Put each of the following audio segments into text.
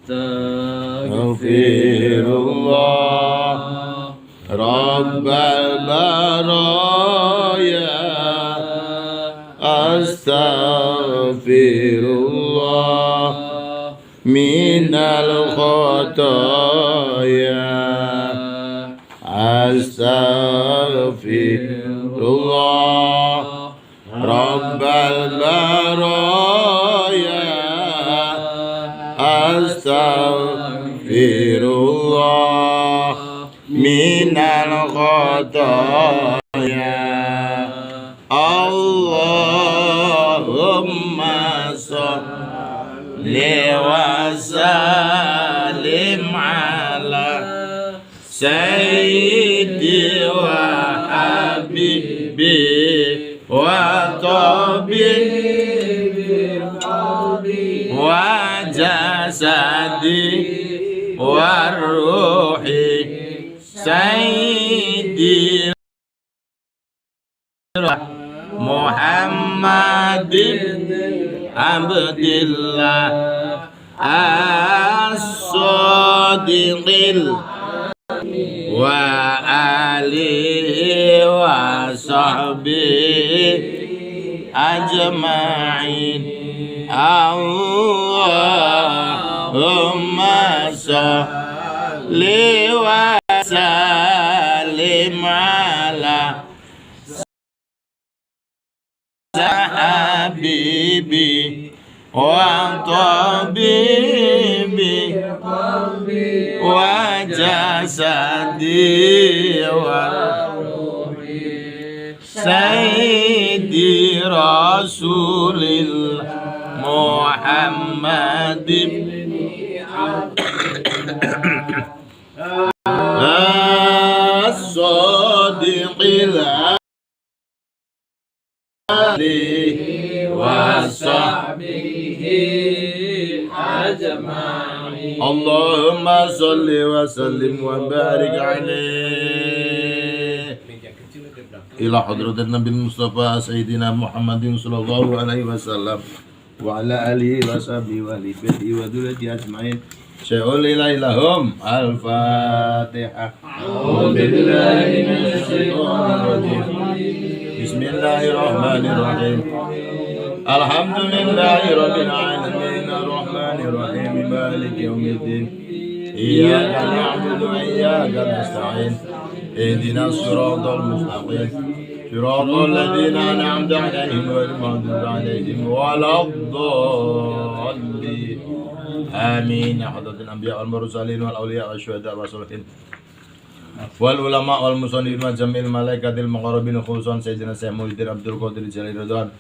Astaghfirullah Rabbal baraya Astaghfirullah minal khataya Astaghfirullah Rabbal baraya Astaghfirullah minal khataya Allahumma sholli wa sallim ala sayyidi wa habibi wa tabibi wa jasadi wa ruhi sayyidi Muhammadin Abdillah As-Sadiqil wa alihi wa sahbihi ajma'in Allahumma sholli wa sallim ala habibi wa tabibi wa jasadi wa ruhi sayyidi rasulil Muhammadin as-sadiqil wa sahbihi ajma'in Allahumma sholli wa sallim wa barik alaihi ila hadratin Nabi Mustafa Sayyidina Muhammadin sallallahu alaihi wasallam wa ala alihi wa sahbihi wa alihi wa dhurriyyati ajma'in syai'ul ilahum al-fatihah a'udzu billahi minasy syaithanir rajim bismillahirrahmanirrahim alhamdulillahi rabbil alamin arrahmanir rahim maliki yaumiddin iyyaka na'budu wa iyyaka nasta'in ihdinas siratal mustaqim siratal ladzina an'amta 'alaihim ghairil maghdubi 'alaihim waladdallin amin ya hadratil anbiya wal mursalin wal awliya wasyuhada wassalihin wal ulama wal musannifin wa jamil malaikatil muqarrabin khususan sayyidina Syekh Muhyiddin Abdul Qadir Jalil Ridwan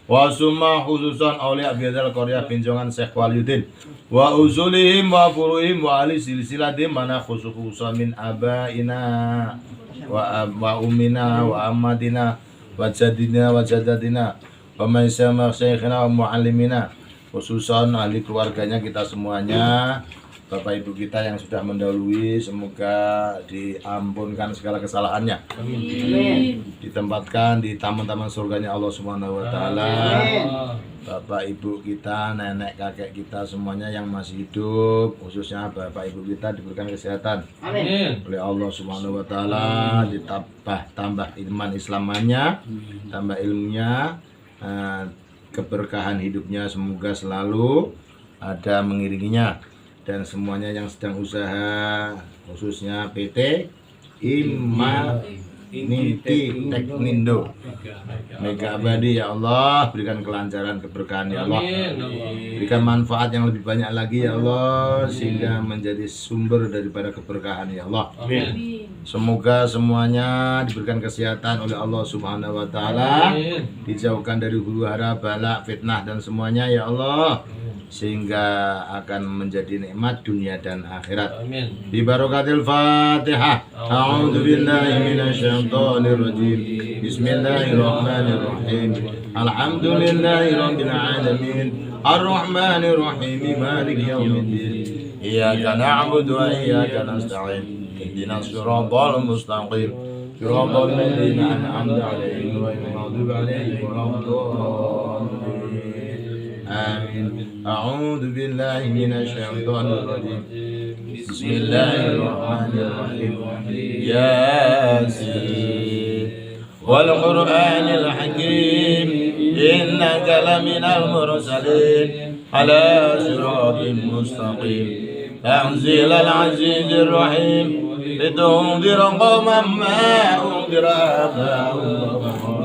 wa summa khususan awliya biadal qaryah pinjongan Syekh Waliyuddin wa usulihim wa furuhim wa ali silsilatihim mana khususan min abaina wa ummina wa ammatina wa jadina wa jadatina wa maisama syekhina wa muallimina khususan ahli keluarganya kita semuanya Bapak Ibu kita yang sudah mendahului, semoga diampunkan segala kesalahannya. Amin. Ditempatkan di taman-taman surganya Allah Subhanahu wa taala. Bapak Ibu kita, nenek kakek kita semuanya yang masih hidup, khususnya Bapak Ibu kita diberikan kesehatan. Amin. Oleh Allah Subhanahu wa taala, ditambah iman Islamannya, tambah ilmunya, keberkahan hidupnya semoga selalu ada mengiringinya. Dan semuanya yang sedang usaha khususnya PT Imaniti Teknindo Mega Abadi ya Allah, berikan kelancaran keberkahan ya Allah, berikan manfaat yang lebih banyak lagi ya Allah, sehingga menjadi sumber daripada keberkahan ya Allah. Amin. Semoga semuanya diberikan kesehatan oleh Allah Subhanahu wa taala, dijauhkan dari huru hara, bala, fitnah dan semuanya ya Allah, sehingga akan menjadi nikmat dunia dan akhirat. Amin. Bi barakatil Fatihah. A'udzu billahi minasyaitonir rajim. Bismillahirrahmanirrahim. Alhamdulillahi rabbil alamin. Arrahmanir rahim. Maliki yaumiddin. Iyyaka na'budu wa iyyaka nasta'in. Ihdinas siratal mustaqim. Siratal ladzina an'amta 'alaihim ghairil maghdubi 'alaihim waladdallin. آمين. أعوذ بالله من الشيطان الرجيم. بسم الله الرحمن الرحيم. ياسين والقرآن الحكيم إنك لمن المرسلين على صراط مستقيم تنزيل العزيز الرحيم لتنذر قوما ما أنذر آباؤهم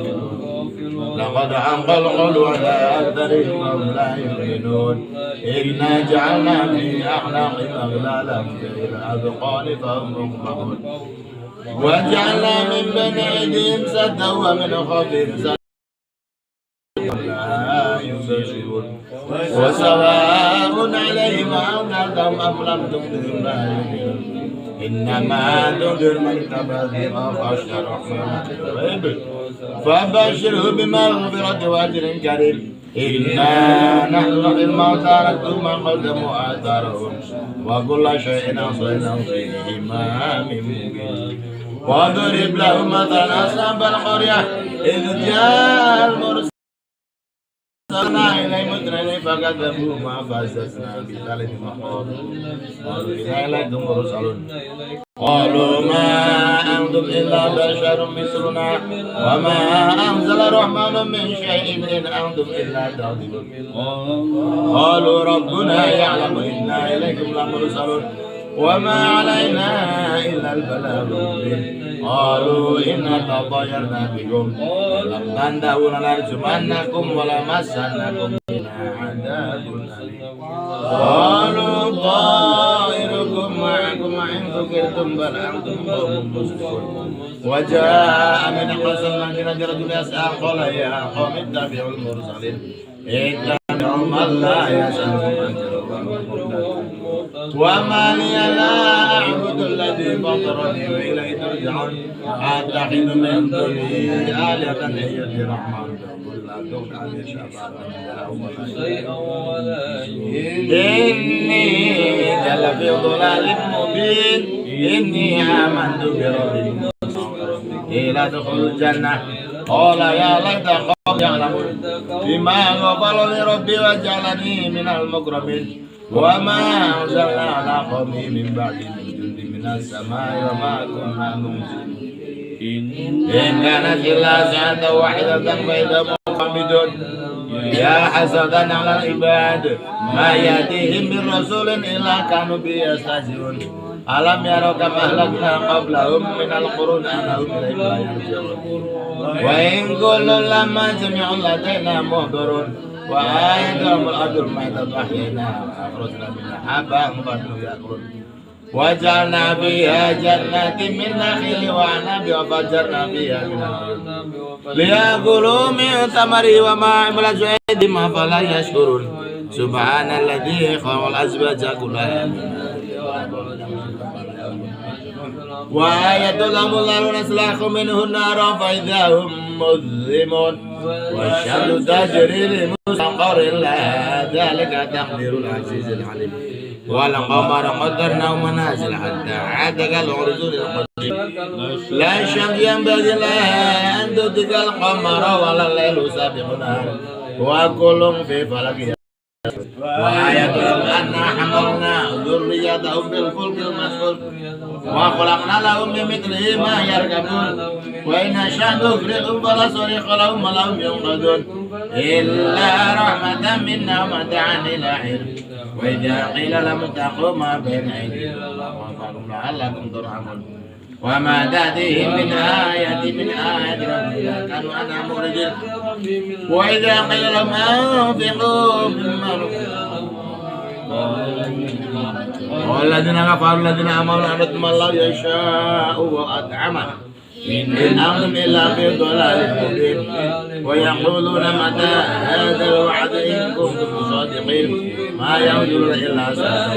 لقد حق القول على أكثرهم وهم لا يؤمنون إنا جعلنا في أعناقهم أغلالا إلى الأذقان فهم مقمحون وجعلنا من بين أيديهم سدا ومن خلفهم سدا لا يبصرون وسواء عليهم أنذرتهم أم لم تنذرهم لا يؤمنون إنما تنذر من تبذر خشي الرحمن بالغيب فبشره بمغفرة وأجر كريم إنا نحن نحيي الموتى نكتب ما قدموا آثارهم وكل شيء أحصيناه في إمام مبين واضرب لهم مثلا أصحاب القرية إذ جاء المرسلون إليهم اثنين فكذبوهما فأززنا بثالث فقالوا إنا إليكم مرسلون قالوا ما أنتم إلا بشر مثلنا وما أنزل الرحمن من شيء إن أنتم إلا تكذبون قالوا ربنا يعلم إنا إليكم لمرسلون وما علينا إلا البلاغ المبين قالوا إنا تطيرنا بكم لم تنتهوا لنرجمنكم ولمسنكم منا عذاب أليم قالوا طائركم معكم إن ذكرتم بل أنتم قوم مسرفون وجاء من أقصى المدينة رجل يسعى قال يا قوم اتبعوا المرسلين اتبعوا من لا يسألكم أجرا وما لي لا أعبد الذي فطرني وإليه ترجعون أتخذ من دونه آلهة إن يأتي الرحمن بضر لا تغن عني شفاعتهم إني لفي ضلال مبين إني آمنت بربكم إلى دخول الجنة قال يا ليت قوم يعلمون بما غفر لي ربي وجعلني من المكرمين وما أنزلنا على قومه من بعد من جند من السماء وما كنا منزلين إن كانت إلا ساعة واحدة فإذا مخمدون يا حسرة على العباد ما يأتيهم من رسول إلا كانوا به يستهزئون ألم يروا كما أهلكنا قبلهم من القرون أنهم إلينا لا يرجعون وإن كل لما جميع لدينا محضرون وآيتهم الأرض الميتة أحييناها وأخرجنا منها حبا فاتوا يأكلون وجعلنا فيها جنات من نخيل وأعناب وفجرنا فيها من العيون ليأكلوا من ثمره وما عملت أيديهم أفلا يشكرون سبحان الذي خلق الأزواج كلها وآية لهم الله نسلخ منه النار فإذا هم مظلمون والشمس تجري لمستقر لها ذلك تقدير العزيز العليم والقمر قدرناه منازل حتى عاد كالعرجون القديم لا الشمس ينبغي لها أن تدرك القمر ولا الليل سابق النهار وكل في فلك وآية لهم أنا حملنا ذريتهم بالفلك المسحور وخلقنا لهم بمثله ما يركبون وإن نشأ نغرقهم فلا صريخ لهم ولا هم ينقذون إلا رحمة منا ومتاعا إلى حين وإذا قيل لهم اتقوا ما بين أيديكم وقالوا لعلكم ترحمون وما تأتيهم من آية ربهم كانوا عنها معرضين وإذا قيل لهم أنفقوا مما والذين كفروا الذين آمنوا أنتم الله يشاء وأطعمه إن أنتم إلا في ضلال مبين ويقولون متى هذا الوعد إن كنتم صادقين ما ينظرون إلا ساعة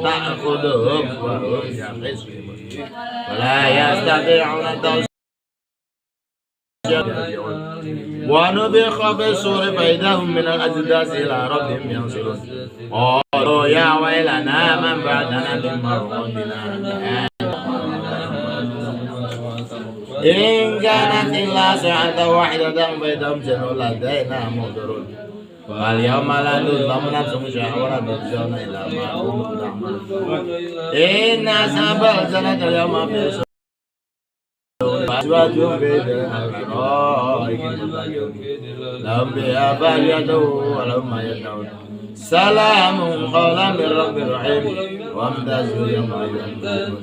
تأخذهم وهم يخصمون ولا يستطيعون توصيلا ونفخ في الصور فإذا هم من الأجداث إلى ربهم ينسلون قالوا يا ويلنا من بعدنا من مرقدنا إن كانت إلا ساعة واحدة فإذا هم جنوا لدينا مهدرون Wal yauma la tuzlamu nafsun syai'an wa la tujzawna illa ma kuntum ta'malun. Inna ashabal jannati al-yawma fi azwajun fi lahum biha falyatun wa lahum ma yad'un. Salamun qawlan min rabbir rahim wa amtazul yawma ayyuhal mujrimun.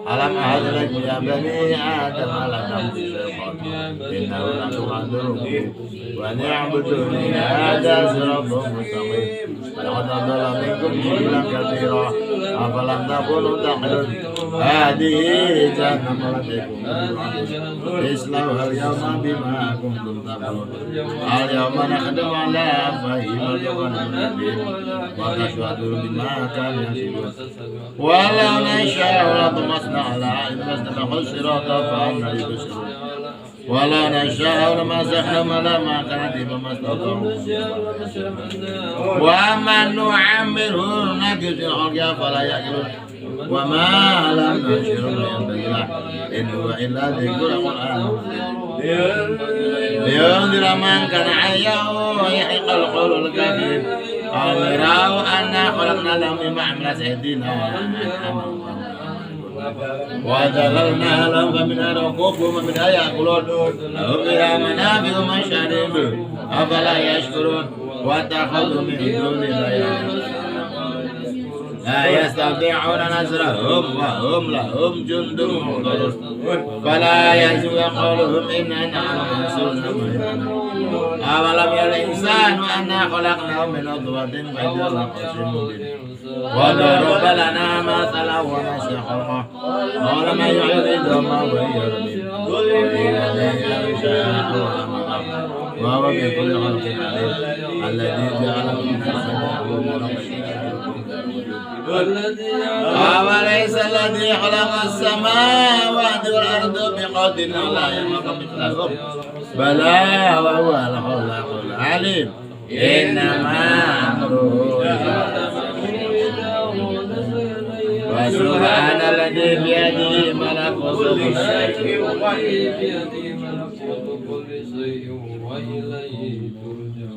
Alam ahad lakum ya bani adam la ta'budu syaitan innahu lakum aduwwun wa ni'buduni hadha siratun mustaqim. Laqad adalla minkum jibilan katsira afalam takunu taqilun. Hadhihi jahannam lakum islauha al-yawma bima kuntum ta'malun. Al-yawma nakhtimu ala afwahihim wa nashhadu bima kanu yaksibun. Walau nasha'u latamasna ala a'yunihim fastabiqu sirata fa anna yubsirun. Walau nasha'u lamassahum ala ma kanu mastata'u. Wa man nu'ammirhu nakhisu al-khalqa fala ya'qilun. Wa ma lam nashirhu yanbaghi lahu in huwa illa dhikrun Qur'an. Liyundhira man kana hayyan wa yahiqqal qawlul kafirin. Amirau anna khalaqna lahum mimma 'amilat aydina wa jalalna lahum minha rakuban wa minha ya'kulun lahum fiha manafi'u masharib afala yashkurun wa takhadhu min dunillahi la yastati'una nasrahum wa hum lahum jundun muhdarun fala yahzunka qawluhum inna nahnu mansurun. Awalam yal insanu anna khalaqnahu min nutfatin fa idza lahu khasimun mubin wa daraba lana mathalan wa nasiya khalqahu qala man yuhyi al-'idhama wa hiya ramim wa huwa bi kulli khalqin 'alim alladhi ja'ala min أوليس الذي خلق السماوات والأرض بقدر لا يخلق مثلهم بلى وهو الخلاق العليم إنما أمره وسبحان الذي بيده ملكوت كل شيء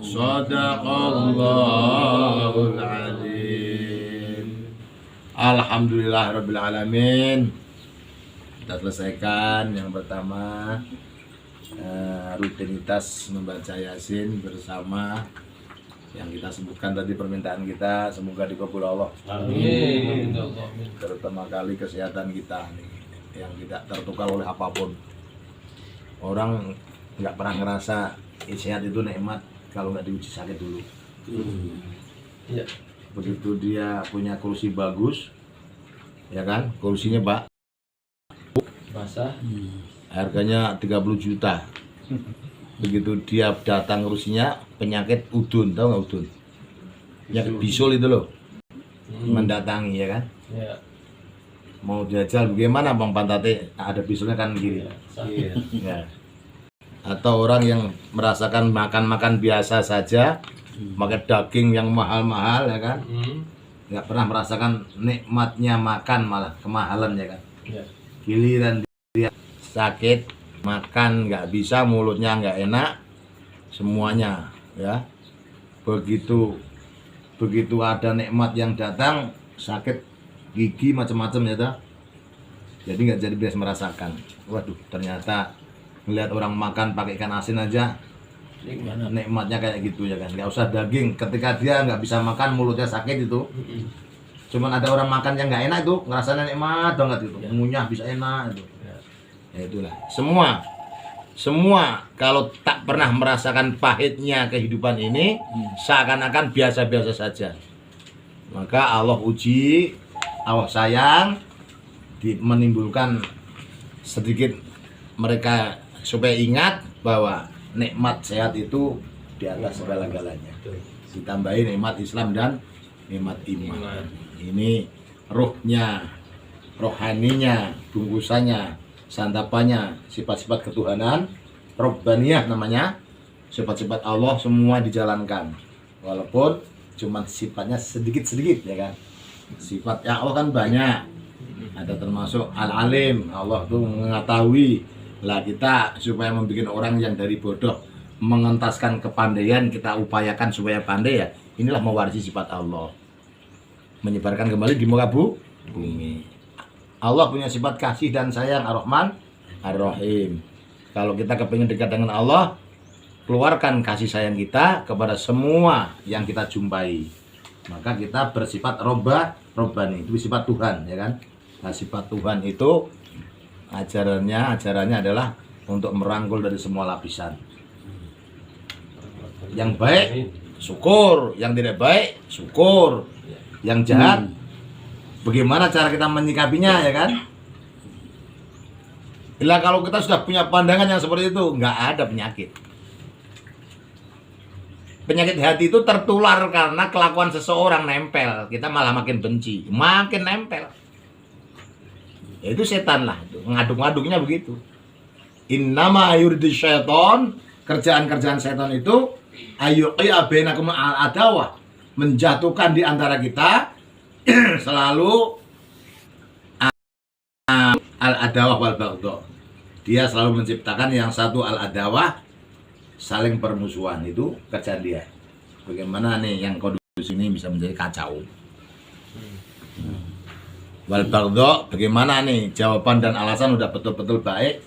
صدق الله العظيم. Alhamdulillahirabbil alamin. Kita selesaikan yang pertama rutinitas membaca Yasin bersama yang kita sebutkan tadi permintaan kita semoga dikabul Allah. Amin. Terutama kali kesehatan kita nih yang tidak tertukar oleh apapun. Orang nggak pernah ngerasa sehat itu nikmat kalau nggak diuji sakit dulu. Iya. Begitu dia punya kursi bagus, ya kan, kursinya basah, harganya 30 juta. Begitu dia datang kursinya penyakit udun, tahu nggak udun? Penyakit bisul itu loh, mendatangi, ya kan? Ya. Mau jajal bagaimana bang pantate? Ada bisulnya kan gini. Ya. Atau orang yang merasakan makan biasa saja, makan daging yang mahal-mahal, ya kan, nggak pernah merasakan nikmatnya makan, malah kemahalan, ya kan. Giliran dia sakit, makan nggak bisa, mulutnya nggak enak, semuanya, ya. Begitu ada nikmat yang datang, sakit gigi macam-macam, ya tak? Jadi nggak jadi bisa merasakan. Waduh, ternyata ngelihat orang makan pakai ikan asin aja nikmatnya kayak gitu, ya kan, nggak usah daging. Ketika dia nggak bisa makan, mulutnya sakit itu, cuman ada orang makan yang nggak enak itu ngerasanya nikmat banget itu, ngunyah bisa enak itu. Ya itulah, semua kalau tak pernah merasakan pahitnya kehidupan ini, seakan-akan biasa-biasa saja. Maka Allah uji, Allah sayang, menimbulkan sedikit mereka supaya ingat bahwa nikmat sehat itu di atas segala-galanya. Ditambahi nikmat Islam dan nikmat iman. Ini rohnya, rohaninya, bungkusannya, santapannya, sifat-sifat ketuhanan, Robbaniyah namanya, sifat-sifat Allah semua dijalankan. Walaupun cuma sifatnya sedikit-sedikit, ya kan. Sifatnya Allah kan banyak. Ada termasuk Al-Alim, Allah tuh mengetahui. Lah kita supaya membuat orang yang dari bodoh mengentaskan kepandaian, kita upayakan supaya pandai ya. Inilah mewarisi sifat Allah. Menyebarkan kembali di muka bumi. Allah punya sifat kasih dan sayang, Ar-Rahman, Ar-Rahim. Kalau kita kepingin dekat dengan Allah, keluarkan kasih sayang kita kepada semua yang kita jumpai. Maka kita bersifat Robbani, itu sifat Tuhan, ya kan? Nah, sifat Tuhan itu ajarannya adalah untuk merangkul dari semua lapisan. Yang baik syukur, yang tidak baik syukur, yang jahat bagaimana cara kita menyikapinya, ya kan? Bila kalau kita sudah punya pandangan yang seperti itu, nggak ada penyakit. Penyakit hati itu tertular karena kelakuan seseorang nempel, kita malah makin benci, makin nempel. Ya, itu setan lah, ngaduk-ngaduknya begitu. Innama yuridu syaiton, kerjaan-kerjaan setan itu ayyuqi'a bainakum al-adawah, menjatuhkan di antara kita selalu al-adawah wal baghdha. Dia selalu menciptakan yang satu al-adawah, saling permusuhan, itu kerjaan dia. Bagaimana nih yang kondisi ini bisa menjadi kacau. Wal baghdha, bagaimana nih jawaban dan alasan udah betul-betul baik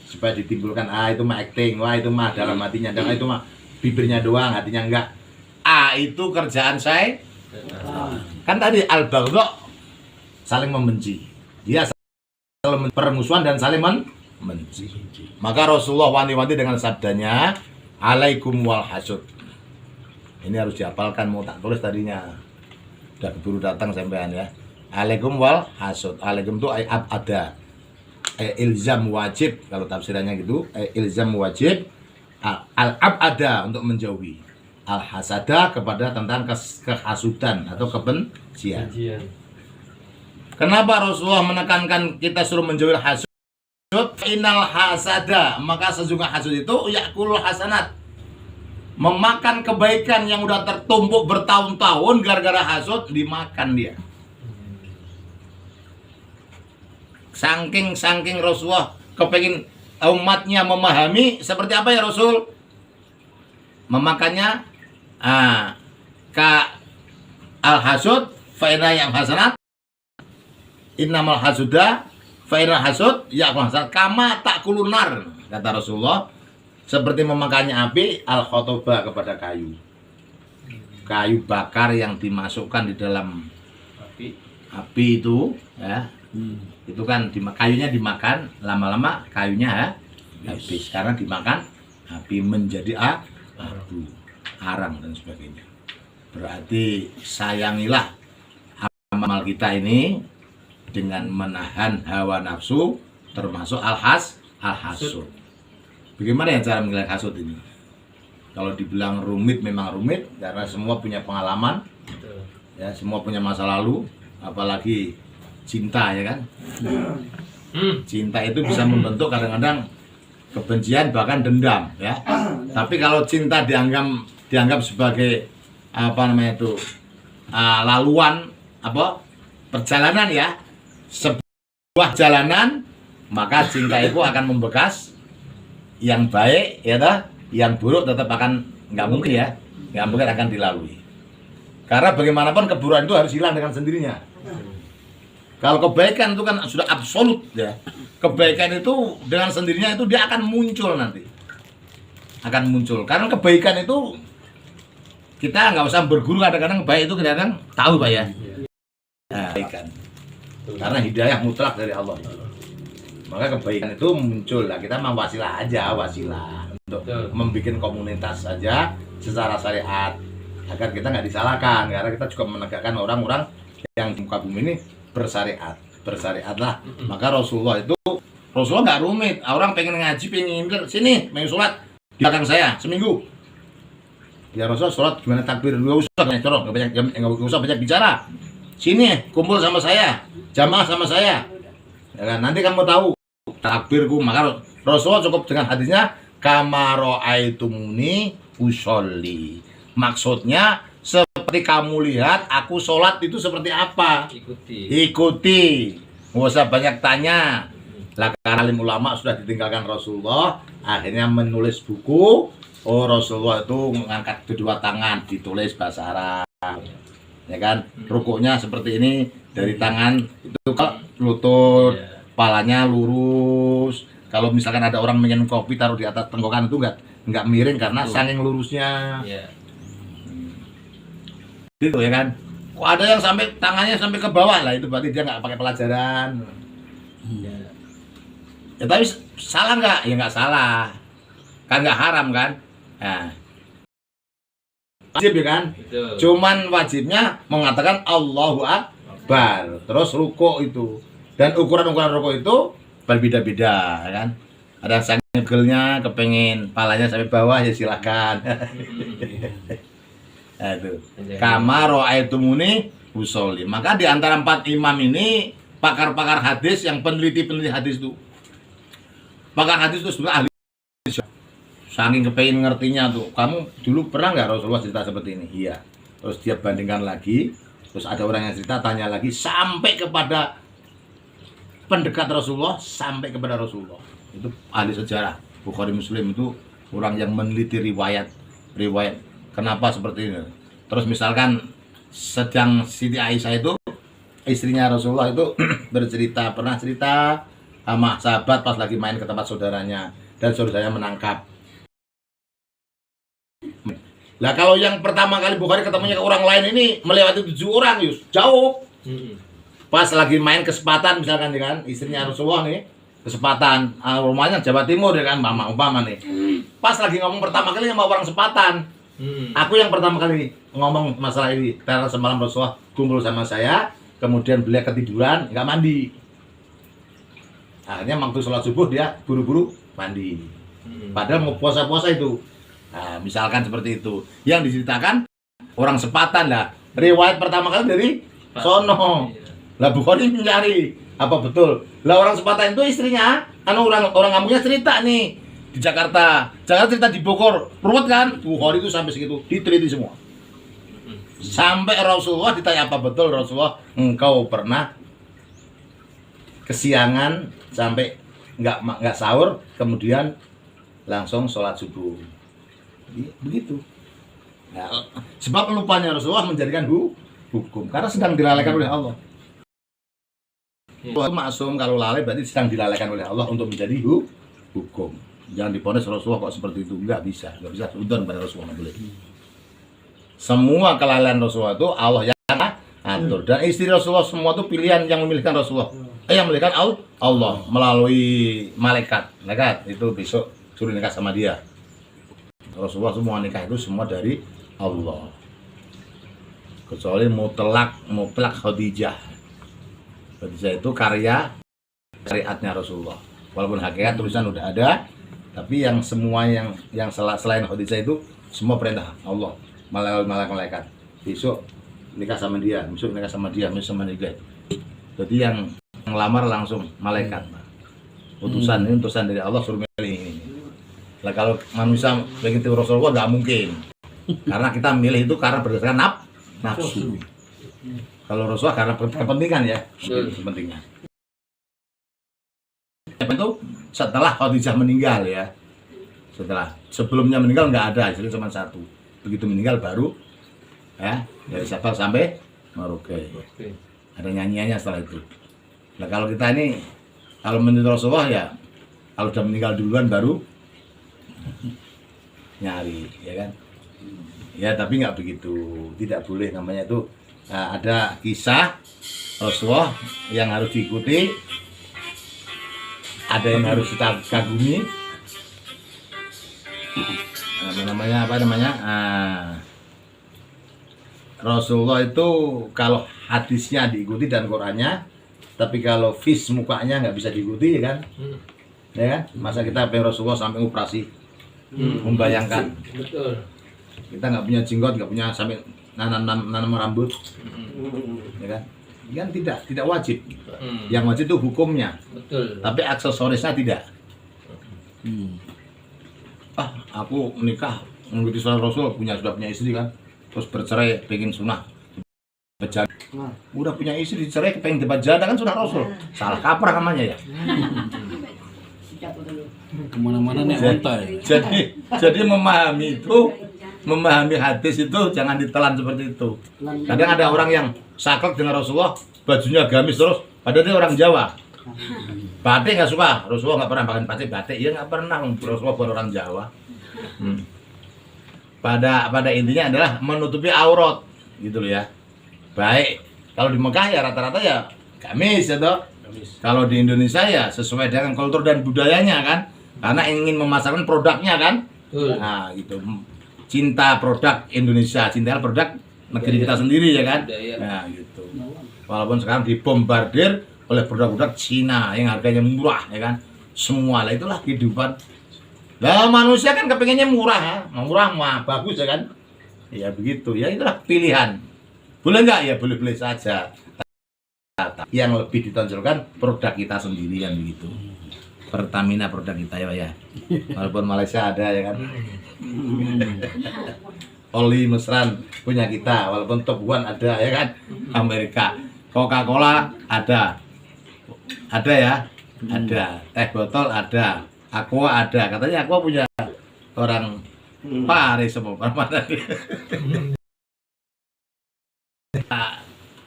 supaya ditimbulkan itu mah acting, wah itu mah dalam hatinya, dan itu mah bibirnya doang, hatinya enggak. Itu kerjaan saya. Kan tadi al baghdha saling membenci. Dia saling permusuhan dan saling membenci. Maka Rasulullah wanti-wanti dengan sabdanya, alaikum wal hasud. Ini harus dihafalkan, mau tak tulis tadinya. Udah keburu datang sampean ya. Alaikum wal hasud. Alaikum itu ada. Ilzam wajib, kalau tafsirannya gitu. Ilzam wajib. Al-abada untuk menjauhi. Al-hasada kepada tentang kehasudan atau kebencian. Kenapa Rasulullah menekankan kita suruh menjauhi hasud? Innal hasada, maka sesungguhnya hasud itu yakulul hasanat, memakan kebaikan yang udah tertumpuk bertahun-tahun gara-gara hasud, dimakan dia. Saking Rasulullah kepengin umatnya memahami seperti apa ya Rasul memakannya. Ka al-hasud fa'ina yang hasanat, innamal hasuda fa'ina hasud ya hasanat kama ta'kulunar, kata Rasulullah, seperti memakannya api al-khotobah kepada kayu bakar yang dimasukkan di dalam api itu ya. Itu kan kayunya dimakan, lama-lama kayunya habis karena dimakan api menjadi abu, arang dan sebagainya. Berarti sayangilah amal kita ini dengan menahan hawa nafsu, termasuk al-hasud. Bagaimana ya cara menilai hasud ini? Kalau dibilang rumit, memang rumit karena semua punya pengalaman, ya, semua punya masa lalu, apalagi cinta, ya kan? Cinta itu bisa membentuk kadang-kadang kebencian bahkan dendam, ya. Tapi kalau cinta dianggap sebagai laluan perjalanan, ya, sebuah jalanan, maka cinta itu akan membekas. Yang baik, ya toh, yang buruk tetap akan nggak mungkin akan dilalui. Karena bagaimanapun keburukan itu harus hilang dengan sendirinya. Kalau kebaikan itu kan sudah absolut, ya. Kebaikan itu dengan sendirinya itu dia akan muncul nanti. Akan muncul. Karena kebaikan itu kita nggak usah berguru, kadang-kadang baik itu kadang-kadang tahu Pak ya. Kebaikan. Karena hidayah mutlak dari Allah. Maka kebaikan itu muncul. Nah, kita mah wasilah untuk membuat komunitas saja secara syariat agar kita nggak disalahkan, karena kita juga menegakkan orang-orang yang di muka bumi ini bersariatlah. Maka Rasulullah nggak rumit. Orang pengen ngaji, pengen sini, pengen sholat di belakang saya seminggu. Ya Rasulullah sholat gimana takbir, nggak usah banyak bicara. Sini kumpul sama saya, jamaah sama saya. Ya kan? Nanti kamu tahu takbirku. Maka Rasulullah cukup dengan hadisnya kama ra'aitumuni usolli. Maksudnya seperti kamu lihat aku sholat itu seperti apa, ikuti, nggak usah banyak tanya. Lah karena alim ulama sudah ditinggalkan Rasulullah, akhirnya menulis buku Oh, Rasulullah itu mengangkat kedua tangan, ditulis bahasa Arab. Ya kan? Rukuknya seperti ini, dari tangan itu ke lutut, palanya lurus. Kalau misalkan ada orang minum kopi taruh di atas tengkokan itu enggak miring karena saking lurusnya. Gitu ya kan? Kok ada yang sampai tangannya sampai ke bawah lah, itu berarti dia nggak pakai pelajaran. Ya tapi salah nggak? Ya nggak salah. Kan nggak haram kan? Nah, wajib ya kan? Betul. Cuman wajibnya mengatakan Allahu Akbar. Terus ruko itu. Dan ukuran-ukuran ruko itu berbeda-beda ya kan? Ada sang nyegelnya kepengen palanya sampai bawah ya silakan. Nah, itu. Kama ra'aitumuni usolli. Maka di antara 4 imam ini pakar-pakar hadis yang peneliti-peneliti hadis itu. Pakar hadis itu sebenarnya ahli. Saking kepengen ngertinya tuh. Kamu dulu pernah nggak Rasulullah cerita seperti ini? Iya. Terus dia bandingkan lagi. Terus ada orang yang cerita, tanya lagi sampai kepada pendekat Rasulullah, sampai kepada Rasulullah. Itu ahli sejarah. Bukhari Muslim itu orang yang meneliti riwayat. Kenapa seperti ini? Terus misalkan sedang Siti Aisyah itu istrinya Rasulullah itu bercerita, pernah cerita sama sahabat pas lagi main ke tempat saudaranya dan saudaranya menangkap. Lah kalau yang pertama kali Bukhari ketemunya ke orang lain ini melewati 7 orang, Yus, jauh. Pas lagi main kesempatan misalkan ya kan, istrinya Rasulullah nih kesempatan rumahnya Jawa Timur ya kan, mama umpama nih. Pas lagi ngomong pertama kali sama orang sepatan. Aku yang pertama kali ngomong masalah ini karena semalam Rasulullah kumpul sama saya, kemudian beliau ketiduran, nggak mandi. Akhirnya waktu sholat subuh dia buru-buru mandi. Padahal mau puasa-puasa itu. Nah, misalkan seperti itu. Yang diceritakan orang sepatan lah. Riwayat pertama kali dari sono. Lah Bukhari mencari apa betul. Lah orang sepatan itu istrinya, orang kampungnya cerita nih. Di Jakarta cerita di Bogor, ruwet kan? Bukhari itu sampai segitu, diteliti semua. Sampai Rasulullah ditanya apa betul Rasulullah, engkau pernah kesiangan sampai nggak sahur, kemudian langsung sholat subuh. Begitu. Nah, sebab lupanya Rasulullah menjadikan hukum karena sedang dilalaikan oleh Allah. Allah maksum, kalau lalai berarti sedang dilalaikan oleh Allah untuk menjadi hukum. Jangan diponis Rasulullah kok seperti itu, nggak bisa udon pada Rasulullah, boleh. Semua kelalaian Rasulullah itu Allah yang atur, dan istri Rasulullah semua itu pilihan yang memilihkan Rasulullah, yang memilihkan Allah melalui malaikat itu besok suruh nikah sama dia. Rasulullah semua nikah itu semua dari Allah, kecuali mutlak Khadijah. Khadijah itu karya syariatnya Rasulullah, walaupun hakikat tulisan udah ada. Tapi yang semua yang selain Khadijah itu semua perintah Allah melalui malaikat. Besok nikah sama dia, besok nikah sama dia, besok sama dia. Jadi yang ngelamar langsung malaikat. Utusan ini utusan dari Allah suruh milih ini. Lah kalau manusia pengen tiru Rasulullah nggak mungkin. Karena kita milih itu karena berdasarkan nafsu. Kalau Rasulullah karena kepentingan ya, kepentingan. Itu setelah Khadijah meninggal ya, sebelumnya meninggal nggak ada, jadi cuma satu. Begitu meninggal baru ya dari Safar sampai Merauke. Ada nyanyiannya setelah itu. Nah kalau kita ini kalau menurut Rasulullah ya, kalau sudah meninggal duluan baru nyari ya kan. Ya tapi nggak begitu, tidak boleh, namanya itu ada kisah Rasulullah yang harus diikuti. Ada yang harus kita kagumi. Rasulullah itu kalau hadisnya diikuti dan Qurannya, tapi kalau vis mukanya nggak bisa diikuti ya kan? Ya kan? Masa kita pengen Rasulullah sampai operasi, membayangkan. Betul. Kita nggak punya jenggot, nggak punya sampai nanam rambut, ya kan? Kan tidak wajib. Yang wajib itu hukumnya. Betul. Tapi aksesorisnya tidak. Aku menikah mengikuti sunnah Rasul, sudah punya istri kan, terus bercerai pengen sunnah bejana. Udah punya istri dicerai pengen debat janda kan sunnah Rasul. Salah kaprah namanya ya. Kemana-mana nih onta ya. Jadi memahami hadis itu jangan ditelan seperti itu. Kadang ada orang yang saklek dengan Rasulullah, bajunya gamis terus, padahal dia orang Jawa. Batik nggak suka, Rasulullah nggak pernah pakai batik, ya nggak pernah. Rasulullah bukan orang Jawa. Pada intinya adalah menutupi aurat, gitu loh ya. Baik, kalau di Mekah ya rata-rata ya gamis ya toh. Kalau di Indonesia ya sesuai dengan kultur dan budayanya kan, karena ingin memasarkan produknya kan. Nah gitu, cinta produk Indonesia, cinta produk negeri kita sendiri ya kan. Nah gitu. Walaupun sekarang dibombardir oleh produk-produk Cina yang harganya murah ya kan. Semua lah itulah kehidupan. Lah manusia kan kepengennya murah, murah mah bagus ya kan. Ya begitu, ya itulah pilihan. Boleh nggak ya, boleh-boleh saja. Yang lebih ditonjolkan produk kita sendiri kan begitu. Pertamina produk kita ya. Walaupun Malaysia ada ya kan. Oli Mesran punya kita, walaupun Top One ada ya kan. Amerika. Coca-Cola ada. Ada ya. Ada. Teh botol ada. Aqua ada. Katanya Aqua punya orang Paris semua mana.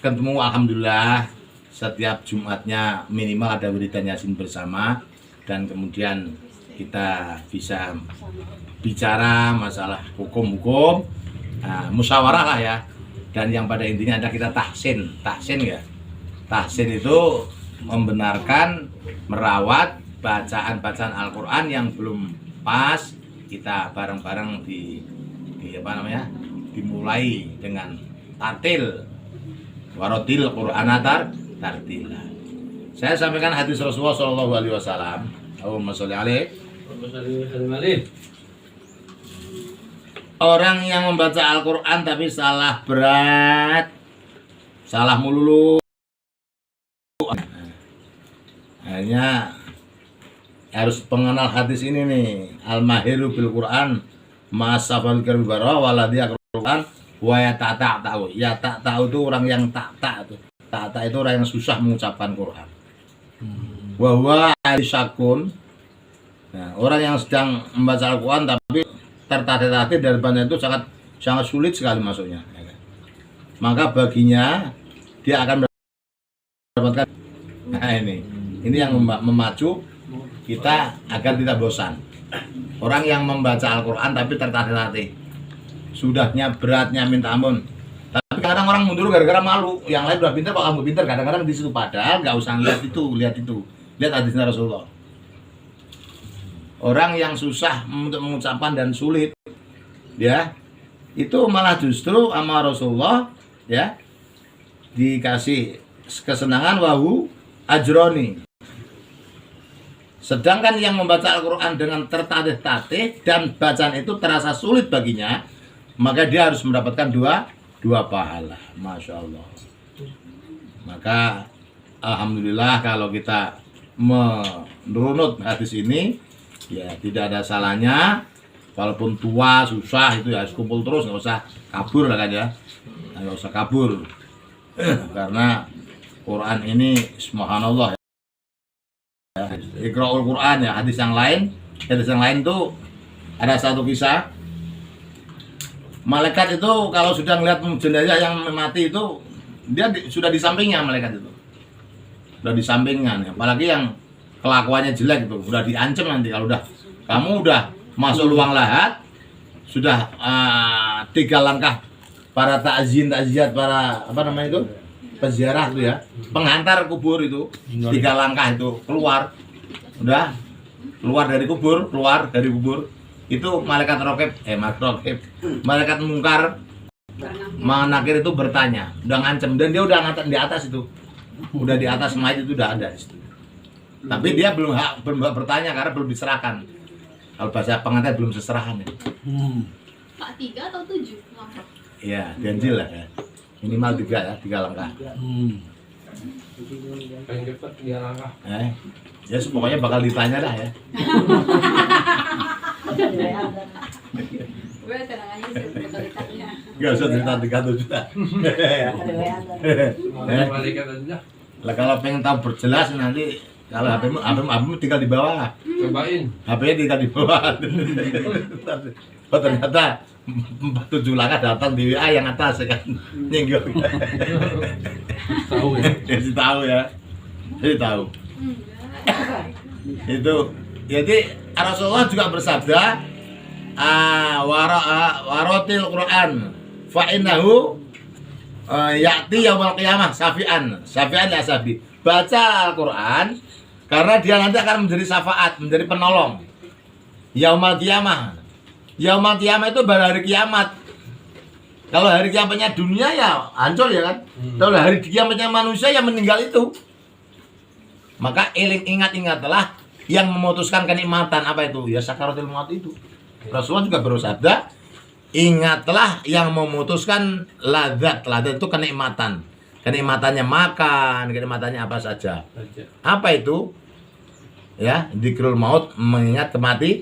Ketemu alhamdulillah setiap Jumatnya minimal ada wiridan Yasin bersama, dan kemudian kita bisa bicara masalah hukum-hukum, musyawarah lah ya, dan yang pada intinya ada kita tahsin ya. Tahsin itu membenarkan, merawat bacaan-bacaan Al-Quran yang belum pas, kita bareng-bareng dimulai dengan tartil, warotil Quran tartila. Saya sampaikan hadis Rasulullah Shallallahu Alaihi Wasallam. Allahumma sholli alaihi. Orang yang membaca Al-Quran tapi salah berat, salah melulu, hanya harus pengenal hadis ini nih. Al-mahiru bil Quran ma'asafal kiribara waladhi Al-Quran wa ya tak tahu. Ya tak tahu itu orang yang tak itu. Tak itu orang yang susah mengucapkan Quran. Wa syakun. Nah, orang yang sedang membaca Al-Quran tapi tertatih-tatih dari banyak itu sangat sulit sekali masuknya. Maka baginya dia akan mendapatkan. Nah ini yang memacu kita agar tidak bosan. Orang yang membaca Al-Quran tapi tertatih-tatih, sudahnya beratnya minta ampun. Tapi kadang orang mundur gara-gara malu. Yang lain udah pintar, kok kamu pintar? Kadang-kadang di situ, padahal nggak usah lihat itu. Lihat hadisnya Rasulullah. Orang yang susah untuk mengucapkan dan sulit, ya, itu malah justru sama Rasulullah, ya, dikasih kesenangan wahu ajroni. Sedangkan yang membaca Al-Quran dengan tertatih-tatih dan bacaan itu terasa sulit baginya, maka dia harus mendapatkan dua pahala. Masya Allah. Maka alhamdulillah kalau kita menurut hadis ini, ya tidak ada salahnya. Walaupun tua susah itu ya harus kumpul terus, nggak usah kabur lah kan ya, nggak usah kabur. Karena Quran ini subhanallah ya. Iqra'ul Quran ya. Hadis yang lain tuh ada satu kisah. Malaikat itu kalau sudah melihat jenazah yang mati itu, dia sudah di sampingnya, malaikat itu sudah di sampingnya. Apalagi yang kelakuannya jelek itu udah diancam nanti. Kalau kamu udah masuk ruang lahat, sudah 3 langkah para takziat, para peziarah itu ya, penghantar kubur itu 3 langkah itu keluar dari kubur itu malaikat mungkar manakir itu bertanya, udah ngancem, dan dia udah di atas itu, udah di atas mayat itu udah ada di situ. Tapi dia belum bertanya karena belum diserahkan. Kalau bahasa pengantin belum seserahan ya. Pak 3 atau 7 langkah? Iya, ganjil lah ya. Minimal 3 langkah. Paling cepat 3 langkah. Ya pokoknya bakal ditanya dah ya. Gue tenang aja sih, bakal ditanya. Gak usah cerita 3 juta. Malaikat aja. Lah kalau pengen tahu berjelas nanti Kalau HP-mu tinggal di bawah. Cobain. HP-nya tinggal di bawah. Oh ternyata 47 langkah datang di WA yang atas ya kan. Nyenggol. Tahu ya. Jadi tahu ya. Jadi tahu. Itu jadi Rasulullah juga bersabda warotil Quran fa innahu ya'ti yaumul qiyamah syafi'an ya sabi. Baca Al-Quran karena dia nanti akan menjadi syafaat, menjadi penolong yaumul qiyamah. Yaumul qiyamah itu pada hari kiamat. Kalau hari kiamatnya dunia ya hancur ya kan. Kalau hari kiamatnya manusia yang meninggal itu. Maka ingat-ingatlah yang memutuskan kenikmatan apa itu? Ya sakaratul maut itu. Rasulullah juga bersabda, ingatlah yang memutuskan ladzat itu kenikmatan. Kenikmatannya makan, kenikmatannya apa saja. Apa itu? Ya, dzikrul maut, mengingat kematian.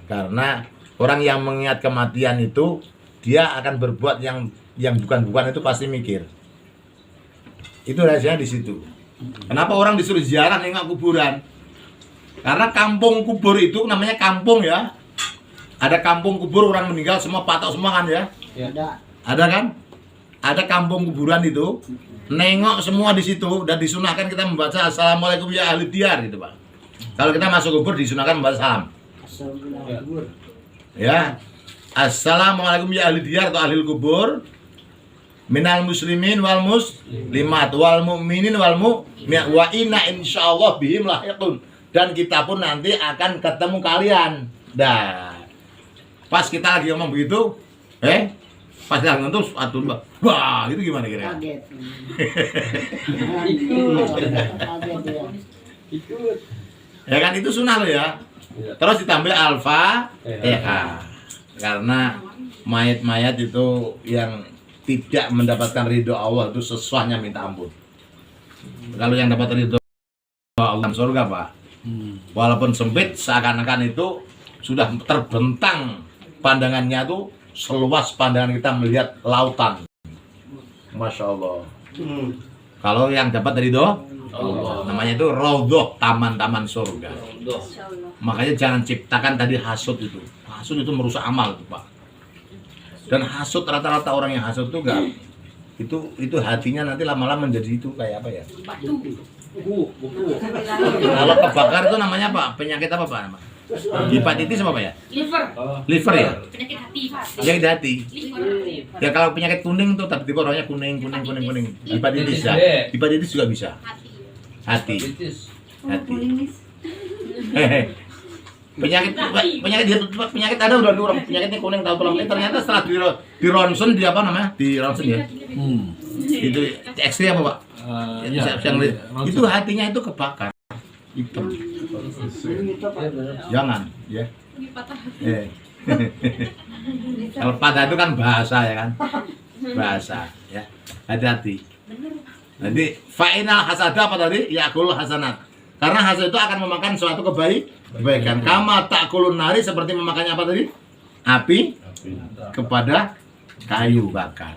Karena orang yang mengingat kematian itu dia akan berbuat yang bukan-bukan itu pasti mikir. Itu rahasianya di situ. Kenapa orang disuruh ziarah nengok kuburan? Karena kampung kubur itu namanya kampung ya. Ada kampung kubur orang meninggal semua patok semua kan ya? Ada kan? Ada kampung kuburan itu. Nengok semua di situ dan disunahkan kita membaca assalamualaikum ya ahli diyar gitu, Pak. Kalau kita masuk kubur disunahkan membaca salam. Ya. Assalamualaikum ya ahli diyar atau ahli kubur. Minal muslimin wal muslimat wal mu'minin wal mu'minat wa inna insyaallah bihim lahiqun. Dan kita pun nanti akan ketemu kalian. Dah. Pas kita lagi ngomong begitu, pas kita ngentus atur, wah, itu gimana kira-kira? Ya kan itu sunnah loh ya. Terus ditambah alfa, karena mayat-mayat itu yang tidak mendapatkan ridho Allah itu sesuanya minta ampun. Kalau yang dapat ridho Allah surga, Pak. Walaupun sempit, seakan-akan itu sudah terbentang pandangannya tuh seluas pandangan kita melihat lautan. Masya Allah. Kalau yang dapat ridho Allah, namanya itu raudhah, taman-taman surga. Makanya jangan ciptakan tadi hasud itu. Hasud itu merusak amal tuh, Pak. Dan hasud rata-rata orang yang hasud tuh enggak itu hatinya nanti lama-lama menjadi itu kayak apa ya? Kalau kebakar itu namanya apa? Penyakit apa, Pak? Nama? Hepatitis apa ya? Liver ya? Penyakit hati. Penyakit hati. Liver. Ya kalau penyakit kuning tuh tiba-tiba orangnya kuning. Hepatitis ya. Hepatitis juga bisa. Hati. Penyakit ada udah orang penyakitnya kuning tahu tulang. Ternyata setelah di ronsen di apa namanya? Di ronsen ya. Itu X-ray apa, Pak? Itu hatinya itu kebakar. Hitam. Jangan, ya. Kalau pada itu kan bahasa ya kan, bahasa ya. Hati-hati. Nanti fa'inal hasada apa tadi? Ya'kul hasanat. Karena hasil itu akan memakan suatu kebaikan. Kama ta'kulun nari seperti memakannya apa tadi? Api kepada kayu bakar.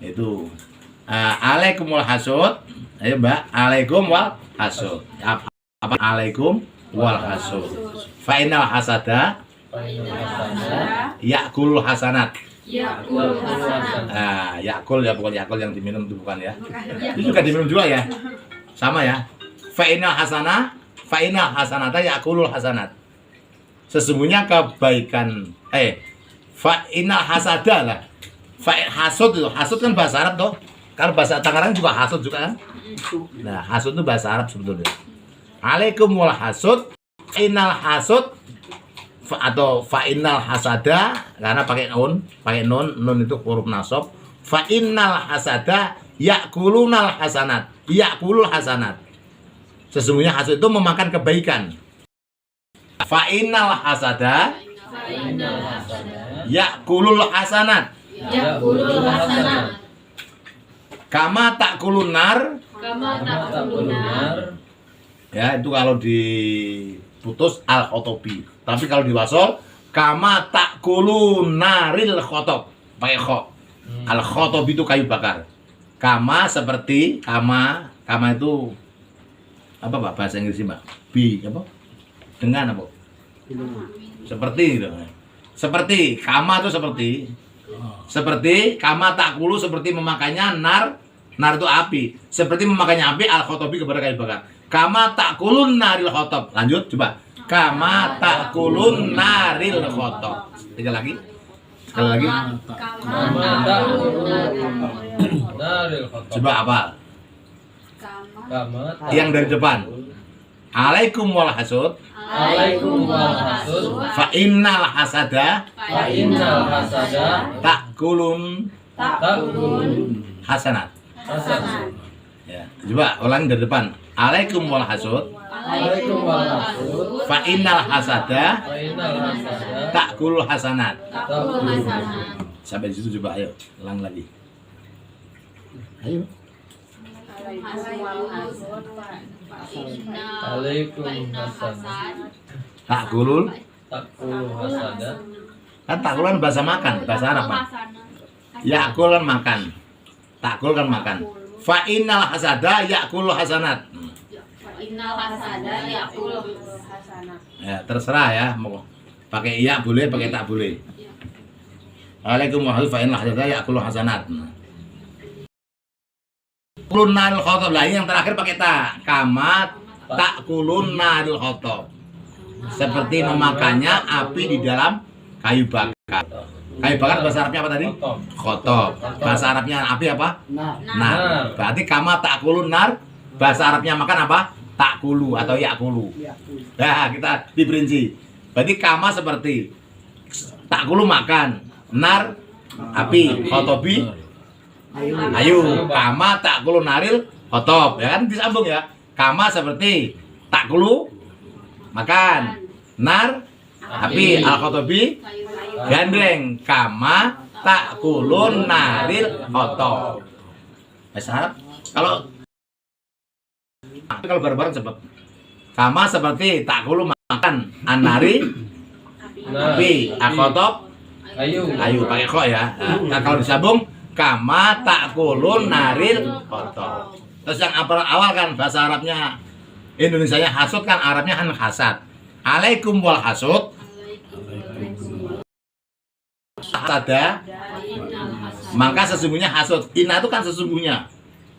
Itu alaikumul hasud. Ayo Mbak, alaikum wal hasud. Apa alaikum wal hasud. Fa'inal hasada ya'kul hasanat. Yakul ya, bukan yakul yang diminum itu bukan ya. Itu juga diminum juga ya. Sama ya. Fa'inal hasanata yakulul hasanat. Sesungguhnya kebaikan fa'inal hasada lah. Hasud itu, hasud kan bahasa Arab toh. Kalau bahasa Tangerang juga hasud juga kan. Nah, hasud itu bahasa Arab sebetulnya. Alaikum wal hasud, inal hasud atau fa'inal hasada karena pakai nun itu huruf nasab. Fa'inal hasada yakulunal hasanat. Yakulul hasanat. Sesungguhnya hasud itu memakan kebaikan. Fa'inal hasada yakulul hasanat. Kama ta'kulun nar. Ya, itu kalau diputus al-khotobi. Tapi kalau diwasol kama ta'kulun naril khotob. Pakai kho. Al-khotobi itu kayu bakar. Kama seperti kama itu apa Pak bahasa Inggrisnya Mbak? Be apa? Dengan apa? Seperti gitu. Seperti kama itu seperti kama takulu seperti memakainya nar itu api. Seperti memakainya api al khotobi kepada kayu bakar. Kama takulun naril khotob. Lanjut coba. Kama takulun naril khotob. Tiga lagi. Sekali lagi. Naril khotob. Coba apa? Kama Yang dari depan. Alaikum wal hasud. Alaikum warahmatullahi wabarakatuh. Fa innal hasada Fa innal hasada takulun takulun hasanat. hasanat. Ya, coba ulangi dari depan. Alaikum wal hasud. Alaikum warahmatullahi Fa innal hasada Fa innal hasada takulul hasanat. takulun Sampai di situ coba ayo, ulang lagi. Ayo. Alaikum hasanah Takulul takulu hasada. kan takul kan bahasa makan, bahasa Arab Pak. Yakul kan makan. Takul kan makan. Fa innal hasada yakulul hasanat. Innal hasada yaqul hasanat. Ya, terserah ya mau pakai iya boleh, pakai tak boleh. Alaikum warahmatullahi fa innal hasada yakulul hasanat. Kulun naril khotob lah yang terakhir pakai tak kamat tak kulun naril khotob seperti memakannya api di dalam kayu bakar. Kayu bakar bahasa Arabnya apa tadi? Khotob. Bahasa Arabnya api apa? Nar. Berarti kama tak kulun nar. Bahasa Arabnya makan apa? Takulu atau yakulu. Nah kita diperinci. Berarti kama seperti takulu makan, nar api, khotobi ayu, kama takulu naril khotob, ya kan disambung ya. Kama seperti takulu makan, nar api, al khotobi gandeng, kama takulu naril khotob. Bahasa Arab kalau bareng-bareng sebab kama seperti takulu makan, anari api, al khotob ayu pakai kok ya. Nah, kalau disambung kama takulun naril khotob. Terus yang awal kan bahasa Arabnya Indonesianya hasud kan Arabnya kan hasad. Alaikum wal hasud. Hasada. Maka sesungguhnya hasud. Inna itu kan sesungguhnya.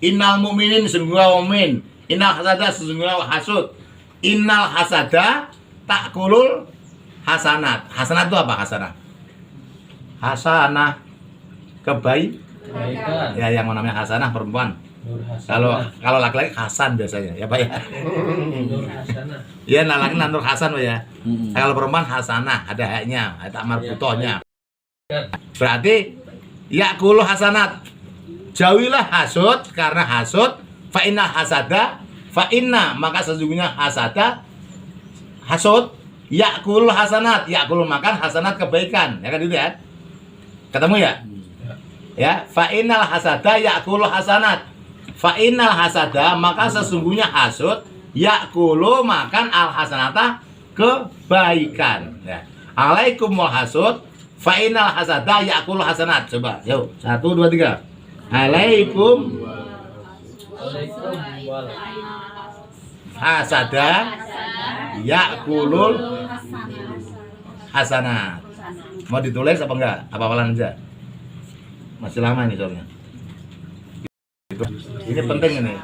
Innal mu'minin sesungguhnya mu'min. Innal hasada sesungguhnya hasud. Innal hasada takulul hasanat. Hasanat itu apa hasanah? Hasanah Kebaikan. ya yang namanya hasanah perempuan. Nur hasanah. Kalau laki-laki Hasan biasanya ya Pak ya. Nur hasanah. Ya laki Nur Hasan Pak ya. Kalau perempuan hasanah ada haknya, ada marbutohnya. Berarti yakulu hasanat. Jauhilah hasud karena hasud fa inna hasada fa inna maka sesungguhnya hasada hasud yakul hasanat, yakul makan hasanat kebaikan. Ya kan itu ya. Ketemu ya? Ya, fa innal hasada yakulu hasanat. Fa innal hasada maka sesungguhnya hasud yakulu makan al hasanata kebaikan. Ya. Alaikum wal hasud fa innal hasada yakulu hasanat. Coba, yuk. 1 2 3. Alaikum Alaikum wal hasada yakulul hasanat. Mau ditulis apa enggak? Apa hafalan aja? Masih lama ini soalnya. Ini penting ini.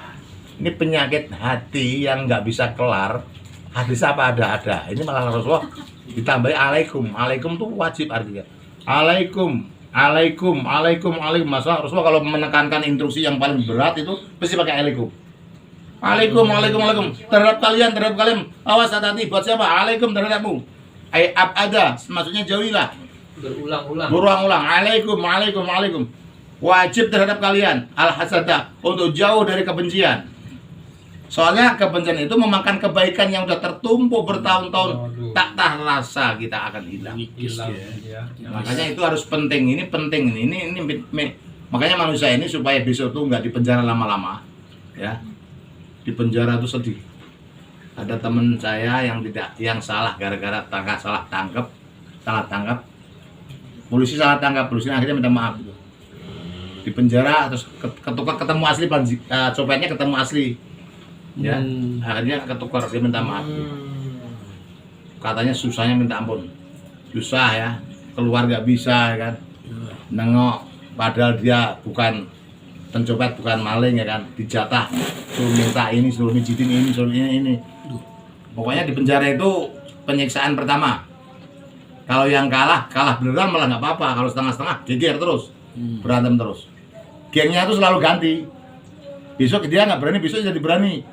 Ini penyakit hati yang nggak bisa kelar. Hadis apa ada. Ini malah Rasulullah ditambahi alaikum. Alaikum tuh wajib artinya. Alaikum. Masalah Rasulullah kalau menekankan instruksi yang paling berat itu pasti pakai alaikum. Alaikum. Terhadap kalian. Awas hati-hati buat siapa? Alaikum terhadapmu. Ada, maksudnya jauhilah. Berulang-ulang. Alaikum. Wajib terhadap kalian al-hasadah untuk jauh dari kebencian. Soalnya kebencian itu memakan kebaikan yang sudah tertumpuk bertahun-tahun, tak terasa kita akan hilang. Makanya itu harus penting. Ini penting ini. Makanya manusia ini supaya besok tuh nggak dipenjara lama-lama, ya. Di penjara tuh sedih. Ada teman saya yang salah gara-gara salah tangkap. Polisi salah tangkap, polisi akhirnya minta maaf. Di penjara terus ketemu asli, copetnya ketemu asli. Ya, akhirnya ketukar, dia minta maaf. Katanya susahnya minta ampun, susah ya, keluar nggak bisa ya kan, nengok, padahal dia bukan pencopet, bukan maling ya kan, dijatah, suruh minta ini, suruh mijitin ini, suruh ini. Pokoknya di penjara itu penyiksaan pertama. Kalau yang kalah beneran malah nggak apa-apa, kalau setengah-setengah geger terus, berantem terus. Gengnya itu selalu ganti. Besok dia nggak berani, besok jadi berani.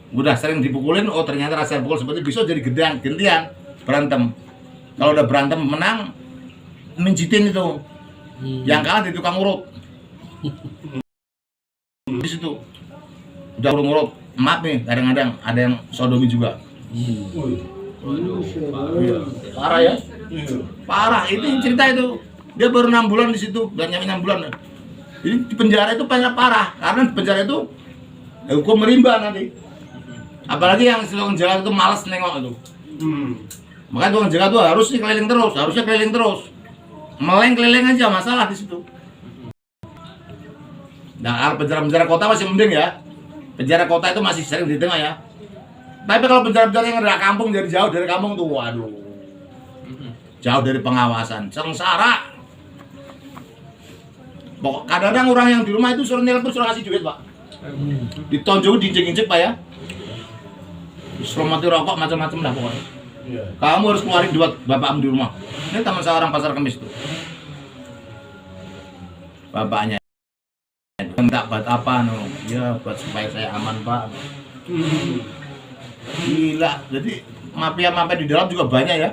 Udah sering dipukulin, oh ternyata rasa pukul seperti besok jadi gantian berantem. Kalau udah berantem menang, menjitin itu. Yang kalah di tukang urut. Di situ udah urut, maaf nih, kadang-kadang ada yang sodomi juga. Waduh, Parah ya? Parah, itu cerita itu. Dia baru 6 bulan di situ, dan nyampe 6 bulan. Jadi di penjara itu parah, karena di penjara itu hukum merimba nanti. Apalagi yang tukang jaga itu malas nengok itu. Makanya tukang jaga itu harus keliling terus, harusnya keliling terus. Meleng keliling aja masalah di situ. Nah, penjara-penjara kota masih mending ya. Penjara kota itu masih sering di tengah ya. Tapi kalau penjara-penjara yang dari kampung, dari jauh dari kampung tuh, waduh, jauh dari pengawasan, sengsara. Pokok kadang-kadang orang yang di rumah itu suruh nelpon, suruh ngasih duit pak, ditonjok, diinjek-injek pak ya, suruh mati rokok, macam-macam lah pokoknya. Kamu harus keluarin duit bapakmu di rumah. Ini teman saya orang Pasar Kemis tuh, bapaknya minta buat apa no? Ya buat supaya saya aman pak. Gila, jadi mafia-mafia di dalam juga banyak ya.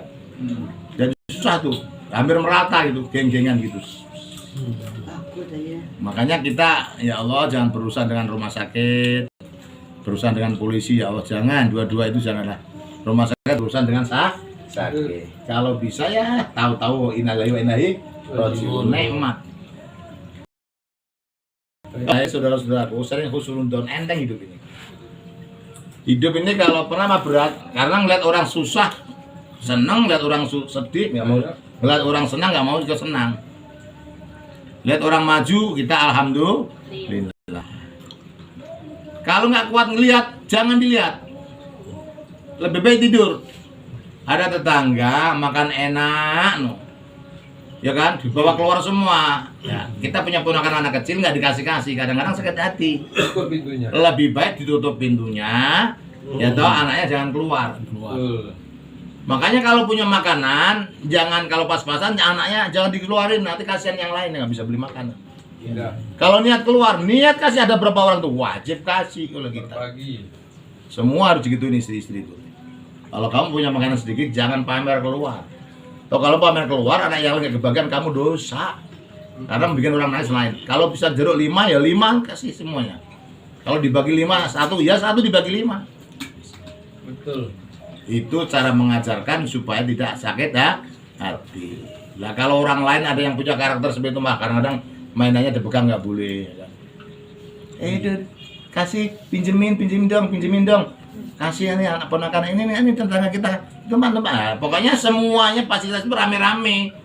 Jadi susah tuh, hampir merata gitu, geng-gengan gitu. Makanya kita, ya Allah, jangan berurusan dengan rumah sakit, berurusan dengan polisi, ya Allah, jangan, dua-dua itu janganlah. Rumah sakit berurusan dengan sakit. Kalau bisa ya, tahu-tahu innalillahi wa inna ilaihi raji'un, nikmat. Saya saudara-saudaraku sering husnudon, enteng hidup ini. Hidup ini kalau pernah mah berat, karena ngeliat orang susah senang, ngeliat orang sedih nggak mau, ngeliat orang senang nggak mau juga senang. Lihat orang maju, kita alhamdulillah. Kalau nggak kuat ngeliat, jangan dilihat. Lebih baik tidur. Ada tetangga makan enak, no. Ya kan, dibawa keluar semua. Ya, kita punya ponakan anak kecil nggak dikasih-kasih, kadang-kadang sakit hati. tutup pintunya. Lebih baik ditutup pintunya, ya toh anaknya jangan keluar. Makanya kalau punya makanan, jangan kalau pas-pasan anaknya jangan dikeluarin, nanti kasihan yang lain yang nggak bisa beli makanan. Kalau niat keluar, niat kasih ada berapa orang tuh wajib kasih kalau kita. Semua harus digituin istri-istri itu. Kalau kamu punya makanan sedikit, jangan pamer keluar. Atau kalau pamer keluar, anak yang nggak kebagian kamu dosa. Karena bikin orang nangis lain. Kalau bisa jeruk 5 ya 5 kasih semuanya. Kalau dibagi 5, 1 ya 1 dibagi 5. Betul. Itu cara mengajarkan supaya tidak sakit hati. Lah kalau orang lain ada yang punya karakter seperti itu mah kadang-kadang mainannya dipegang nggak boleh. Ya kan? Kasih pinjemin dong. Kasih ini anak ponakan ini tetangga kita teman-teman. Pokoknya semuanya fasilitas itu rame-rame.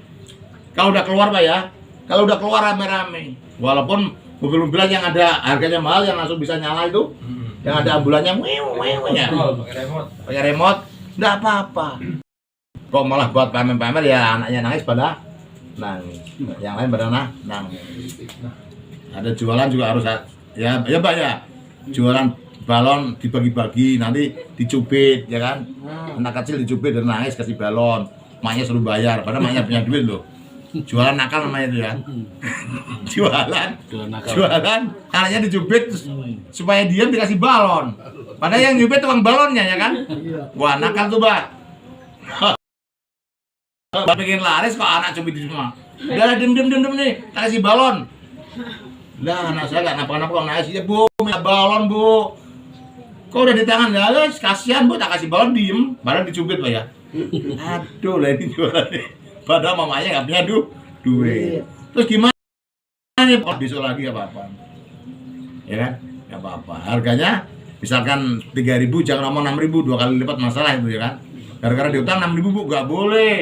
Kalau udah keluar pak ya, kalau udah keluar rame-rame. Walaupun mobil-mobilan yang ada harganya mahal yang langsung bisa nyala itu. Yang ada ambulannya ya. Pakai remote, enggak apa-apa. Kok malah buat pamer-pamer ya anaknya nangis pada nangis. Yang lain pada nangis. Ada jualan juga harus ya Mbak ya. Jualan balon dibagi-bagi nanti dicubit ya kan. Anak kecil dicubit dan nangis kasih balon. Maknya suruh bayar, padahal maknya punya duit loh. Jualan nakal namanya itu ya. Jualan anaknya dicubit supaya dia dikasih balon, padahal yang nyubit tukang balonnya ya kan. Wah nakal tuh Mbak. Bikin laris kok anak cubit di semua. Udah diem nih, tak kasih balon. Lah anak saya gak napa-napa kok nangis ya bu, minta balon bu. Kok udah di tangan ya, kasihan bu, tak kasih balon diem, padahal dicubit Pak ya. Aduh lah ini jualan nih. Padahal mamanya nggak punya duit. Terus gimana nih? Besok lagi nggak apa-apa. Ya kan? Nggak apa-apa. Harganya misalkan 3.000 jangan ngomong 6.000, 2 kali lipat masalah itu ya kan? Gara-gara diutang 6.000 bu nggak boleh.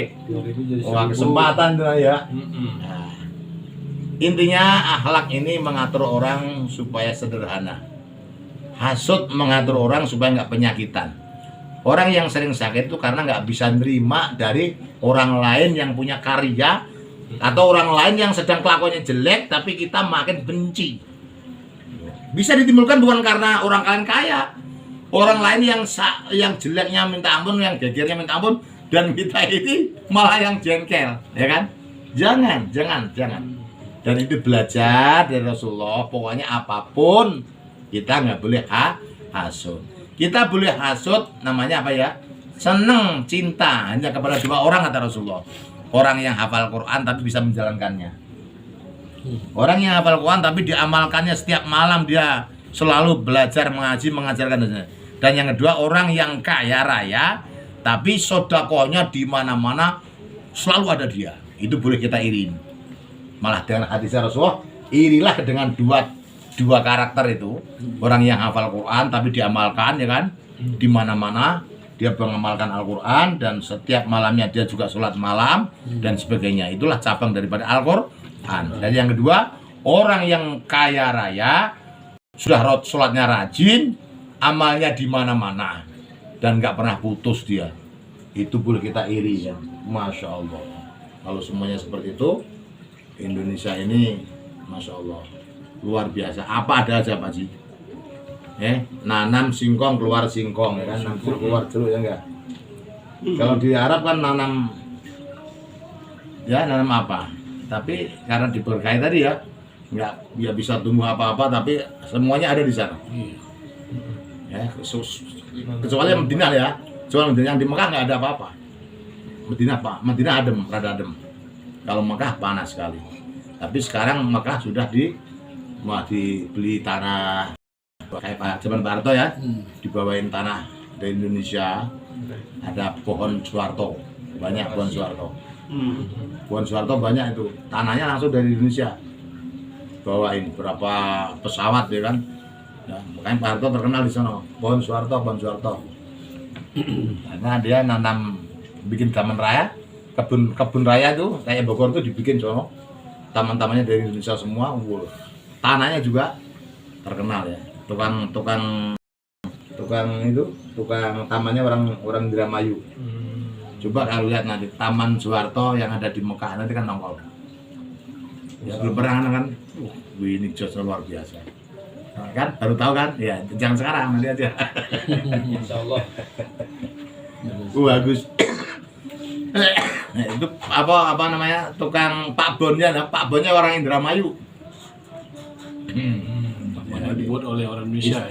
Wah kesempatan tuh ya. Nah, intinya akhlak ini mengatur orang supaya sederhana. Hasud mengatur orang supaya nggak penyakitan. Orang yang sering sakit itu karena nggak bisa nerima dari orang lain yang punya karya atau orang lain yang sedang kelakuannya jelek tapi kita makin benci. Bisa ditimbulkan bukan karena orang kalian kaya, orang lain yang jeleknya minta ampun, yang gegernya minta ampun, dan kita ini malah yang jengkel, ya kan? Jangan. Dan itu belajar dari Rasulullah. Pokoknya apapun kita nggak boleh hasud. Kita boleh hasud namanya apa ya? Seneng, cinta hanya kepada dua orang kata Rasulullah. Orang yang hafal Quran tapi bisa menjalankannya. Orang yang hafal Quran tapi diamalkannya setiap malam, dia selalu belajar mengaji, mengajarkan. Dan yang kedua, orang yang kaya raya tapi sodakohnya di mana-mana selalu ada dia. Itu boleh kita irin. Malah dengan hadis Rasulullah, irilah dengan dua karakter itu. Orang yang hafal Quran tapi diamalkan, ya kan, di mana-mana dia mengamalkan Al-Quran dan setiap malamnya dia juga sholat malam dan sebagainya. Itulah cabang daripada Al-Quran. Dan yang kedua, orang yang kaya raya sudah sholatnya rajin, amalnya di mana-mana dan nggak pernah putus dia. Itu boleh kita iri ya. Masya Allah. Kalau semuanya seperti itu, Indonesia ini Masya Allah luar biasa. Apa ada aja Pak Ji? Nanam singkong keluar singkong, ya kan? Nanam jeruk keluar jeruk, ya enggak? Kalau di Arab kan nanam apa? Tapi karena diberkahi tadi ya, enggak dia bisa tumbuh apa-apa, tapi semuanya ada di sana. Ya, kecuali Madinah ya. Kecuali Madinah, yang di Mekah nggak ada apa-apa. Madinah adem, rada adem. Kalau Mekah panas sekali. Tapi sekarang Mekah sudah dibeli tanah kayak Pak zaman Pak Harto ya, dibawain tanah dari Indonesia, ada pohon Suharto, banyak pohon Suharto. Pohon Suharto banyak itu, tanahnya langsung dari Indonesia. Bawain berapa pesawat ya kan. Ya, makanya Pak Harto terkenal di sana, pohon Suharto. Karena dia nanam, bikin taman raya, kebun raya itu kayak Bogor itu dibikin sono. Taman-tamannya dari Indonesia semua, tanahnya juga terkenal ya. Tukang tamannya orang Indramayu. Coba kalau lihat nanti Taman Soeharto yang ada di Mekah nanti kan nongol. Ya belum pernah kan? Ini jauh luar biasa. Nah, kan baru tahu kan? Ya jangan sekarang, nanti aja. Insya Allah. Bagus. Nah, itu apa namanya? Tukang Pak Bonnya orang Indramayu. Dibuat oleh orang Indonesia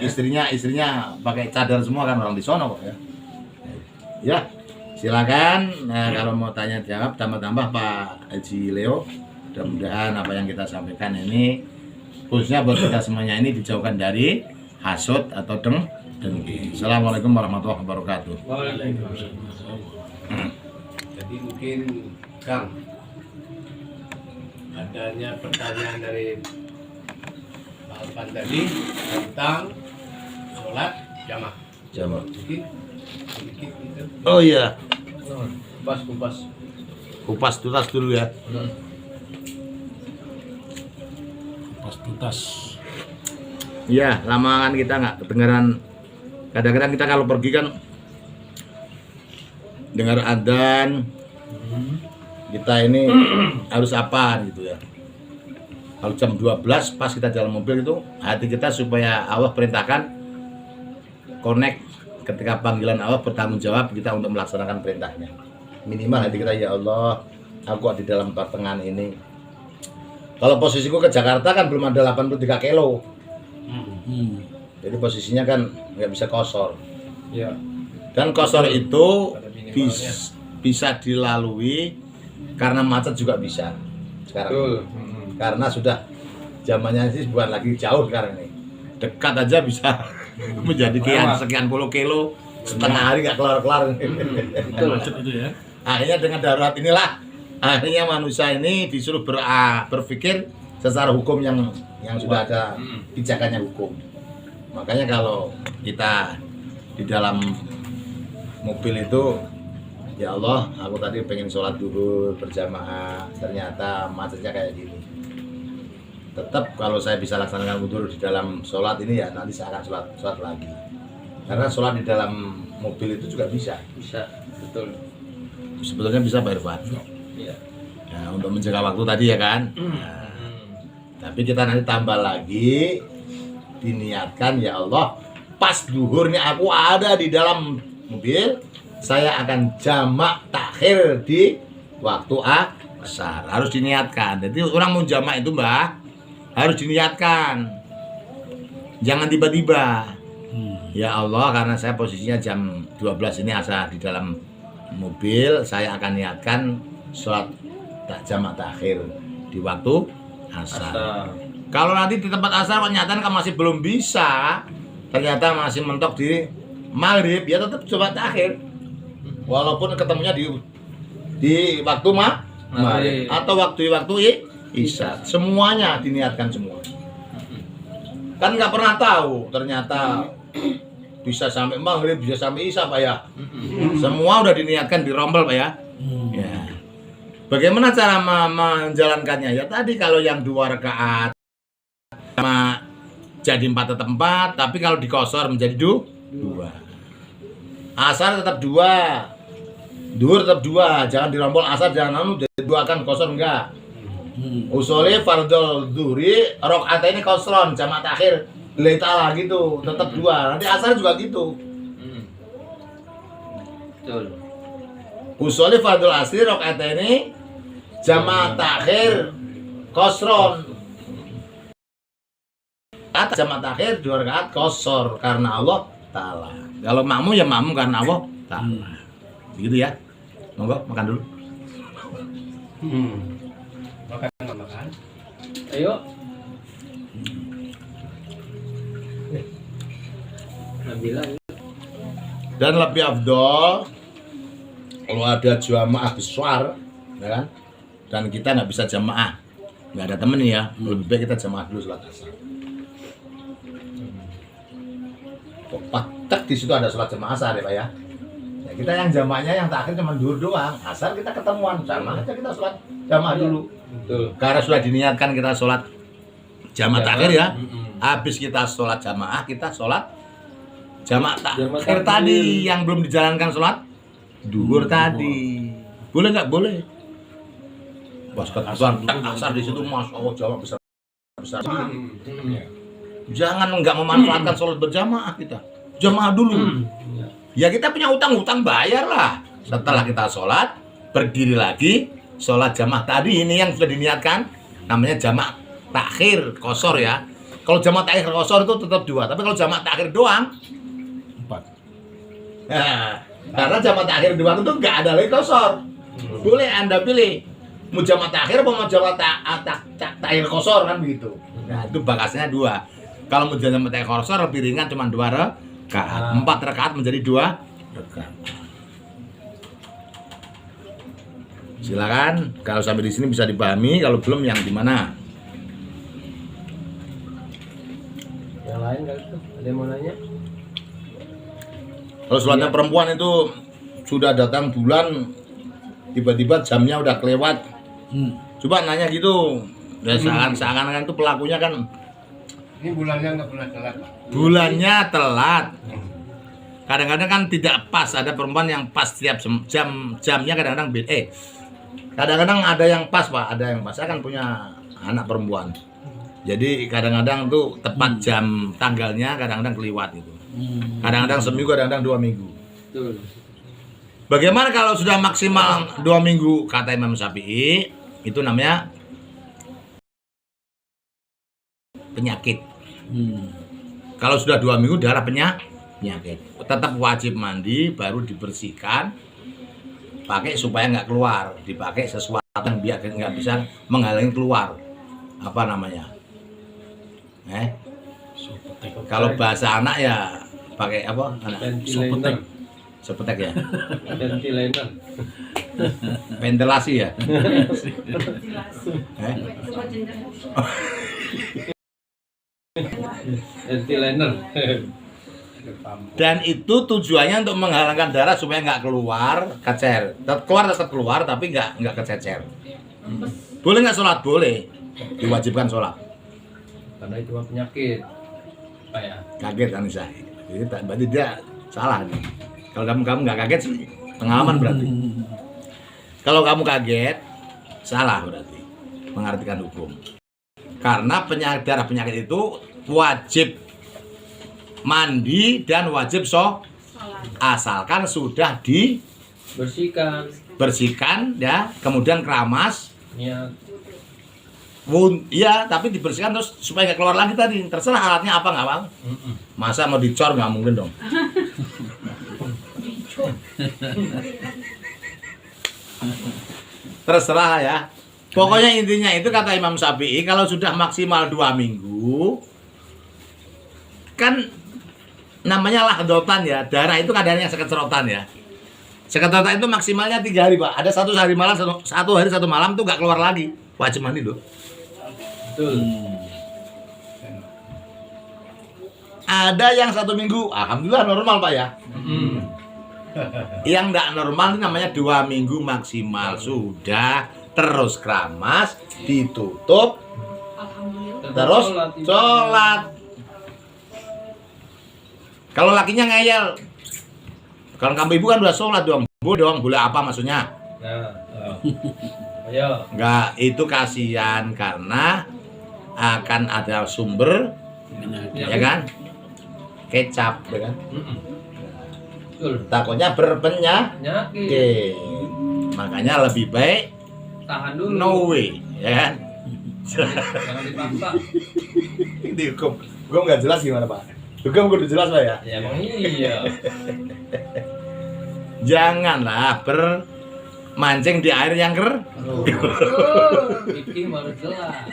istrinya pakai cadar semua kan, orang di sono kok ya. Ya, silakan. Nah, kalau mau tanya jawab tambah-tambah Pak Haji Leo. Mudah-mudahan apa yang kita sampaikan ini khususnya buat kita semuanya ini dijauhkan dari hasud atau dengki. Assalamualaikum warahmatullahi wabarakatuh. Jadi mungkin Kang, adanya pertanyaan dari Pak Alvan tadi tentang sholat jamaah. Mungkin sedikit gitu. Oh iya, Kupas tuntas dulu ya. pas tuntas. Iya, lama kan kita nggak kedengaran. Kadang-kadang kita kalau pergi kan dengar adzan, kita ini harus apa gitu ya. Kalau jam 12 pas kita jalan mobil itu, hati kita supaya Allah perintahkan connect ketika panggilan Allah, bertanggung jawab kita untuk melaksanakan perintahnya. Minimal hati kita, ya Allah, aku di dalam pertengahan ini. Kalau posisiku ke Jakarta kan belum ada 83 kilo. Jadi posisinya kan nggak bisa kosor. Ya. Dan kosor itu bisa dilalui karena macet juga bisa sekarang. Betul. Karena sudah zamannya sih bukan lagi jauh sekarang ini. Dekat aja bisa menjadi sekian puluh kilo, setengah hari nggak kelar-kelar. Macet itu ya. Akhirnya dengan darurat inilah akhirnya manusia ini disuruh berpikir secara hukum yang sudah ada pijakannya hukum. Makanya kalau kita di dalam mobil itu, ya Allah, aku tadi pengen sholat dulu berjamaah, ternyata macetnya kayak gini. tetap kalau saya bisa laksanakan wudhu di dalam sholat ini ya nanti saya akan sholat lagi. Karena sholat di dalam mobil itu juga bisa. Bisa, betul. Sebetulnya bisa Pak Irfan. Iya. Ya, untuk menjaga waktu tadi ya kan. Nah, tapi kita nanti tambah lagi, diniatkan ya Allah, pas duhur nih aku ada di dalam mobil, saya akan jamak takhir di waktu asar. Harus diniatkan. Jadi orang mau jamak itu Mbak, harus diniatkan. Jangan tiba-tiba. Ya Allah, karena saya posisinya jam 12 ini asar di dalam mobil, saya akan niatkan sholat jamak takhir di waktu asar. Kalau nanti di tempat asar ternyata kan masih belum bisa, ternyata masih mentok di maghrib, ya tetap coba takhir. Walaupun ketemunya di waktu maghrib atau waktu isya, semuanya diniatkan semua. Kan nggak pernah tahu, ternyata bisa sampai maghrib, bisa sampai isya Pak ya. Semua udah diniatkan di rombel Pak ya. Ya. Bagaimana cara menjalankannya? Ya tadi kalau yang 2 rakaat sama jadi 4 tetap 4, tapi kalau dikosor menjadi 2. Asar tetap 2. Duhur tetap 2, jangan dirombol asar, jangan jadi 2 kan kosor enggak. Usuli fardhul dhuhri rakaat ini kosron jamak takhir lillahi gitu, tetap 2. Nanti asar juga gitu. Betul. Usuli fardhul asri rakaat ini jamak takhir kosron. Kata jamak takhir 2 rakaat kosor karena Allah Ta'ala. Kalau makmum ya makmum karena Allah Ta'ala. Begitu ya. Monggo makan dulu. Makan. Ayo. Nabila. Dan lebih afdol kalau ada jamaah besar, ya kan? Dan kita nggak bisa jamaah, nggak ada temen ya, lebih baik kita jamaah dulu sholat asar. Patek di situ ada sholat jamaah asar ya Pak ya. Ya kita yang jamaahnya yang terakhir cuma duhur doang, asar kita ketemuan sama aja kita sholat jamaah dulu. Betul. Karena sudah diniatkan kita sholat jamaah terakhir ya. Habis kita sholat jamaah, kita sholat jamaah takhir tadi yang belum dijalankan sholat duhur tadi. Boleh nggak? Boleh. Pas kebetulan asar di situ Masya Allah jamaah besar. Jangan nggak memanfaatkan sholat berjamaah kita. Jamaah dulu. Ya kita punya utang bayar lah. Setelah kita sholat, berdiri lagi, sholat jamaah tadi ini yang sudah diniatkan, namanya jamaah takhir kosor ya. Kalau jamaah takhir kosor itu tetap 2, tapi kalau jamaah takhir doang 4. Nah, karena jamaah takhir doang itu nggak ada lagi kosor. Boleh Anda pilih mau jamaah takhir apa mau jamaah takhir kosor kan begitu. Nah itu bakasnya 2. Kalau mau jamaah takhir kosor lebih ringan cuma 2 rakaat. 4 rakaat menjadi 2 rakaat. Silakan kalau sampai di sini bisa dipahami, kalau belum yang gimana? Yang lain kali itu ada yang mau nanya? Kalau sholatnya perempuan itu sudah datang bulan, tiba-tiba jamnya udah kelewat. Coba nanya gitu. Ya, seakan-akan itu pelakunya kan Ini bulannya nggak pernah telat Pak. bulannya telat. Kadang-kadang kan tidak pas, ada perempuan yang pas setiap jamnya kadang-kadang beda. Kadang-kadang ada yang pas Pak, ada yang pas. Saya kan punya anak perempuan. Jadi kadang-kadang tuh tepat jam tanggalnya kadang-kadang keliwat itu. Kadang-kadang seminggu, kadang-kadang 2 minggu. Betul. Bagaimana kalau sudah maksimal 2 minggu kata Imam Syafi'i, itu namanya penyakit. Kalau sudah 2 minggu darah penyakit, tetap wajib mandi, baru dibersihkan, pakai supaya nggak keluar, dipakai sesuatu yang biar nggak bisa menghalangi keluar. Apa namanya? Kalau bahasa anak ya pakai apa? Anak Ventilator. sepetek ya. Ventilator. Ventilasi ya. Ventilator. Dan itu tujuannya untuk menghalangkan darah supaya nggak keluar, kecer. Tetap keluar tapi nggak kececer. Boleh nggak sholat? Boleh. Diwajibkan sholat. Karena itu cuma penyakit. Kayak Kaget Anissa. Jadi berarti dia salah nih. Kalau kamu nggak kaget sih pengalaman berarti. Kalau kamu kaget salah berarti mengartikan hukum. Karena darah penyakit itu wajib mandi dan wajib Sholat. asalkan sudah dibersihkan ya, kemudian keramas. niat. Iya, tapi dibersihkan terus supaya nggak keluar lagi tadi. Terserah alatnya apa nggak bang? Masa mau dicor nggak mungkin dong. Terserah ya. Pokoknya intinya itu kata Imam Syafi'i kalau sudah maksimal 2 minggu kan namanya lahdotan ya, darah itu kadarnya sekecerotan ya. Sekecerotan itu maksimalnya 3 hari pak. Ada 1 hari malam, 1 hari 1 malam tuh nggak keluar lagi. Wajib mandi loh. Betul. Ada yang 1 minggu, alhamdulillah normal pak ya. Yang nggak normal ini namanya 2 minggu maksimal sudah terus keramas, ditutup, Alhamdulillah. terus sholat. Kalau lakinya ngeyel, kalau kamu ibu kan udah sholat dong, boleh apa maksudnya? Nah, ayo. Enggak, itu kasihan karena akan ada sumber, ya kan? Kecap, ya kan? Betul. Takutnya berpenyakit. Penyakit. Makanya lebih baik Tahan dulu. no way, ya kan? Jangan dipaksa. Ini hukum nggak jelas gimana pak? Hukum kudu jelas pak ya? Ya emang iya. Janganlah bermancing di air yang Aduh. Fikih harus jelas.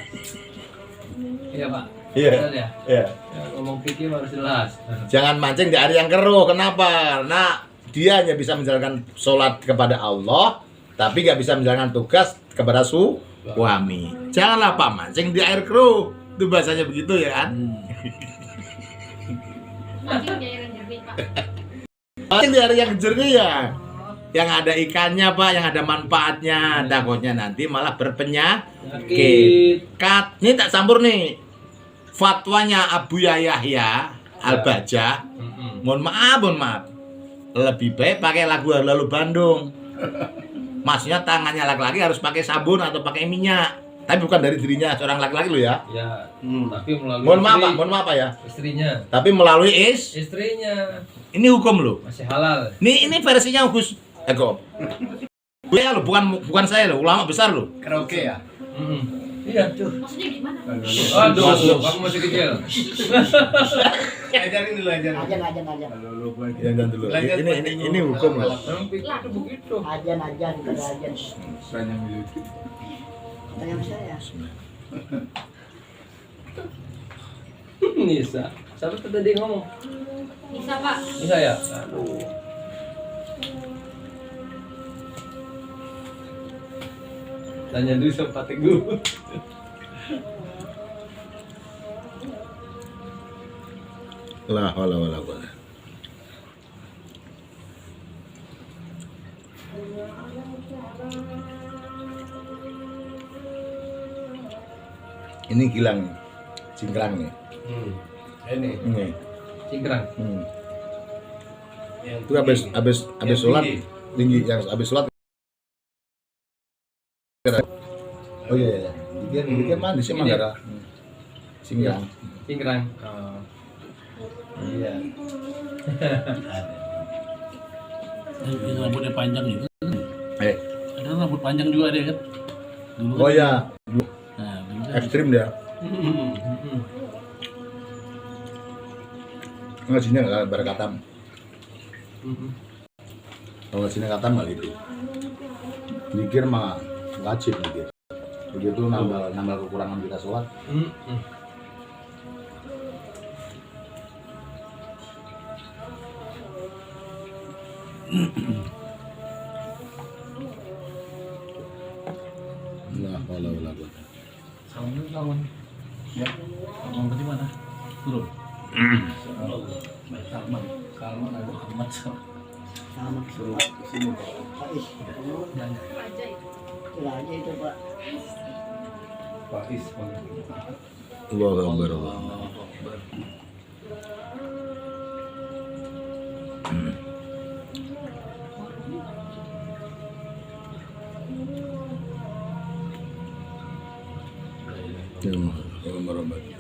Iya pak. Iya. Betul ya? Ya. Ya, ngomong fikih harus jelas. Jangan mancing di air yang keruh. Kenapa? Karena dia hanya bisa menjalankan sholat kepada Allah, tapi nggak bisa menjalankan tugas kepada suami. Janganlah pak mancing di air keruh. Itu bahasanya begitu ya kan? Mancing di air yang jernih pak. Mancing di air yang jernih ya. Yang ada ikannya pak, yang ada manfaatnya. Takutnya nanti malah berpenyakit. Ini tak campur nih. Fatwanya Abu Yahya Al-Bajah. Mohon maaf. Lebih baik pakai lagu lalu Bandung. Maksudnya tangannya laki-laki harus pakai sabun atau pakai minyak. Tapi bukan dari dirinya seorang laki-laki lo ya. Ya, tapi melalui Mohon maaf Pak ya. istrinya. Tapi melalui Istrinya ini hukum lo. masih halal. Ini versinya Gus Eko. Ya lo, bukan saya lo, ulama besar lo. Karaoke ya? Iya. Maksudnya gimana? Aduh, kamu masih kecil. Ajarin dulu, ajarin. Ajan. Jangan dulu. Ini hukum lo. Memang pikir itu begitu. Ajan, kada ajan. Banyak dulu. Tanya saya. Nisa. Siapa tuh tadi ngomong? Bisa pak. Nisa ya? Aduh. Tanya dulu sama Pak Teguh. La haula wala quwata. Ini gilang nih. Cingkrang nih. Ini. Ini. Cingkrang. Yang Itu habis sholat tinggi yang habis sholat. Oh iya. Dikir manis sih Manggara. Cingkrang. Cingkrang. Iya. Ini rambutnya panjang juga. Ada rambut panjang juga dia kan. Dulu Oh kan. iya, Nah, dulu kan ekstrim dia. Ngajinya nggak berkatam. Kalau ngajinya katam nggak gitu. Dikir mah wajib dikir. Begitu nambah kekurangan kita sholat. Lah, wala quwata. Salman. Ya. Salman ke mana? Turun. Salman. Salman ada Muhammad Salman. Sama Suruh sini Pak. Pak Is. Aja itu. Kira aja itu Pak. Pak Is. Allahu Akbar. Allahu Akbar.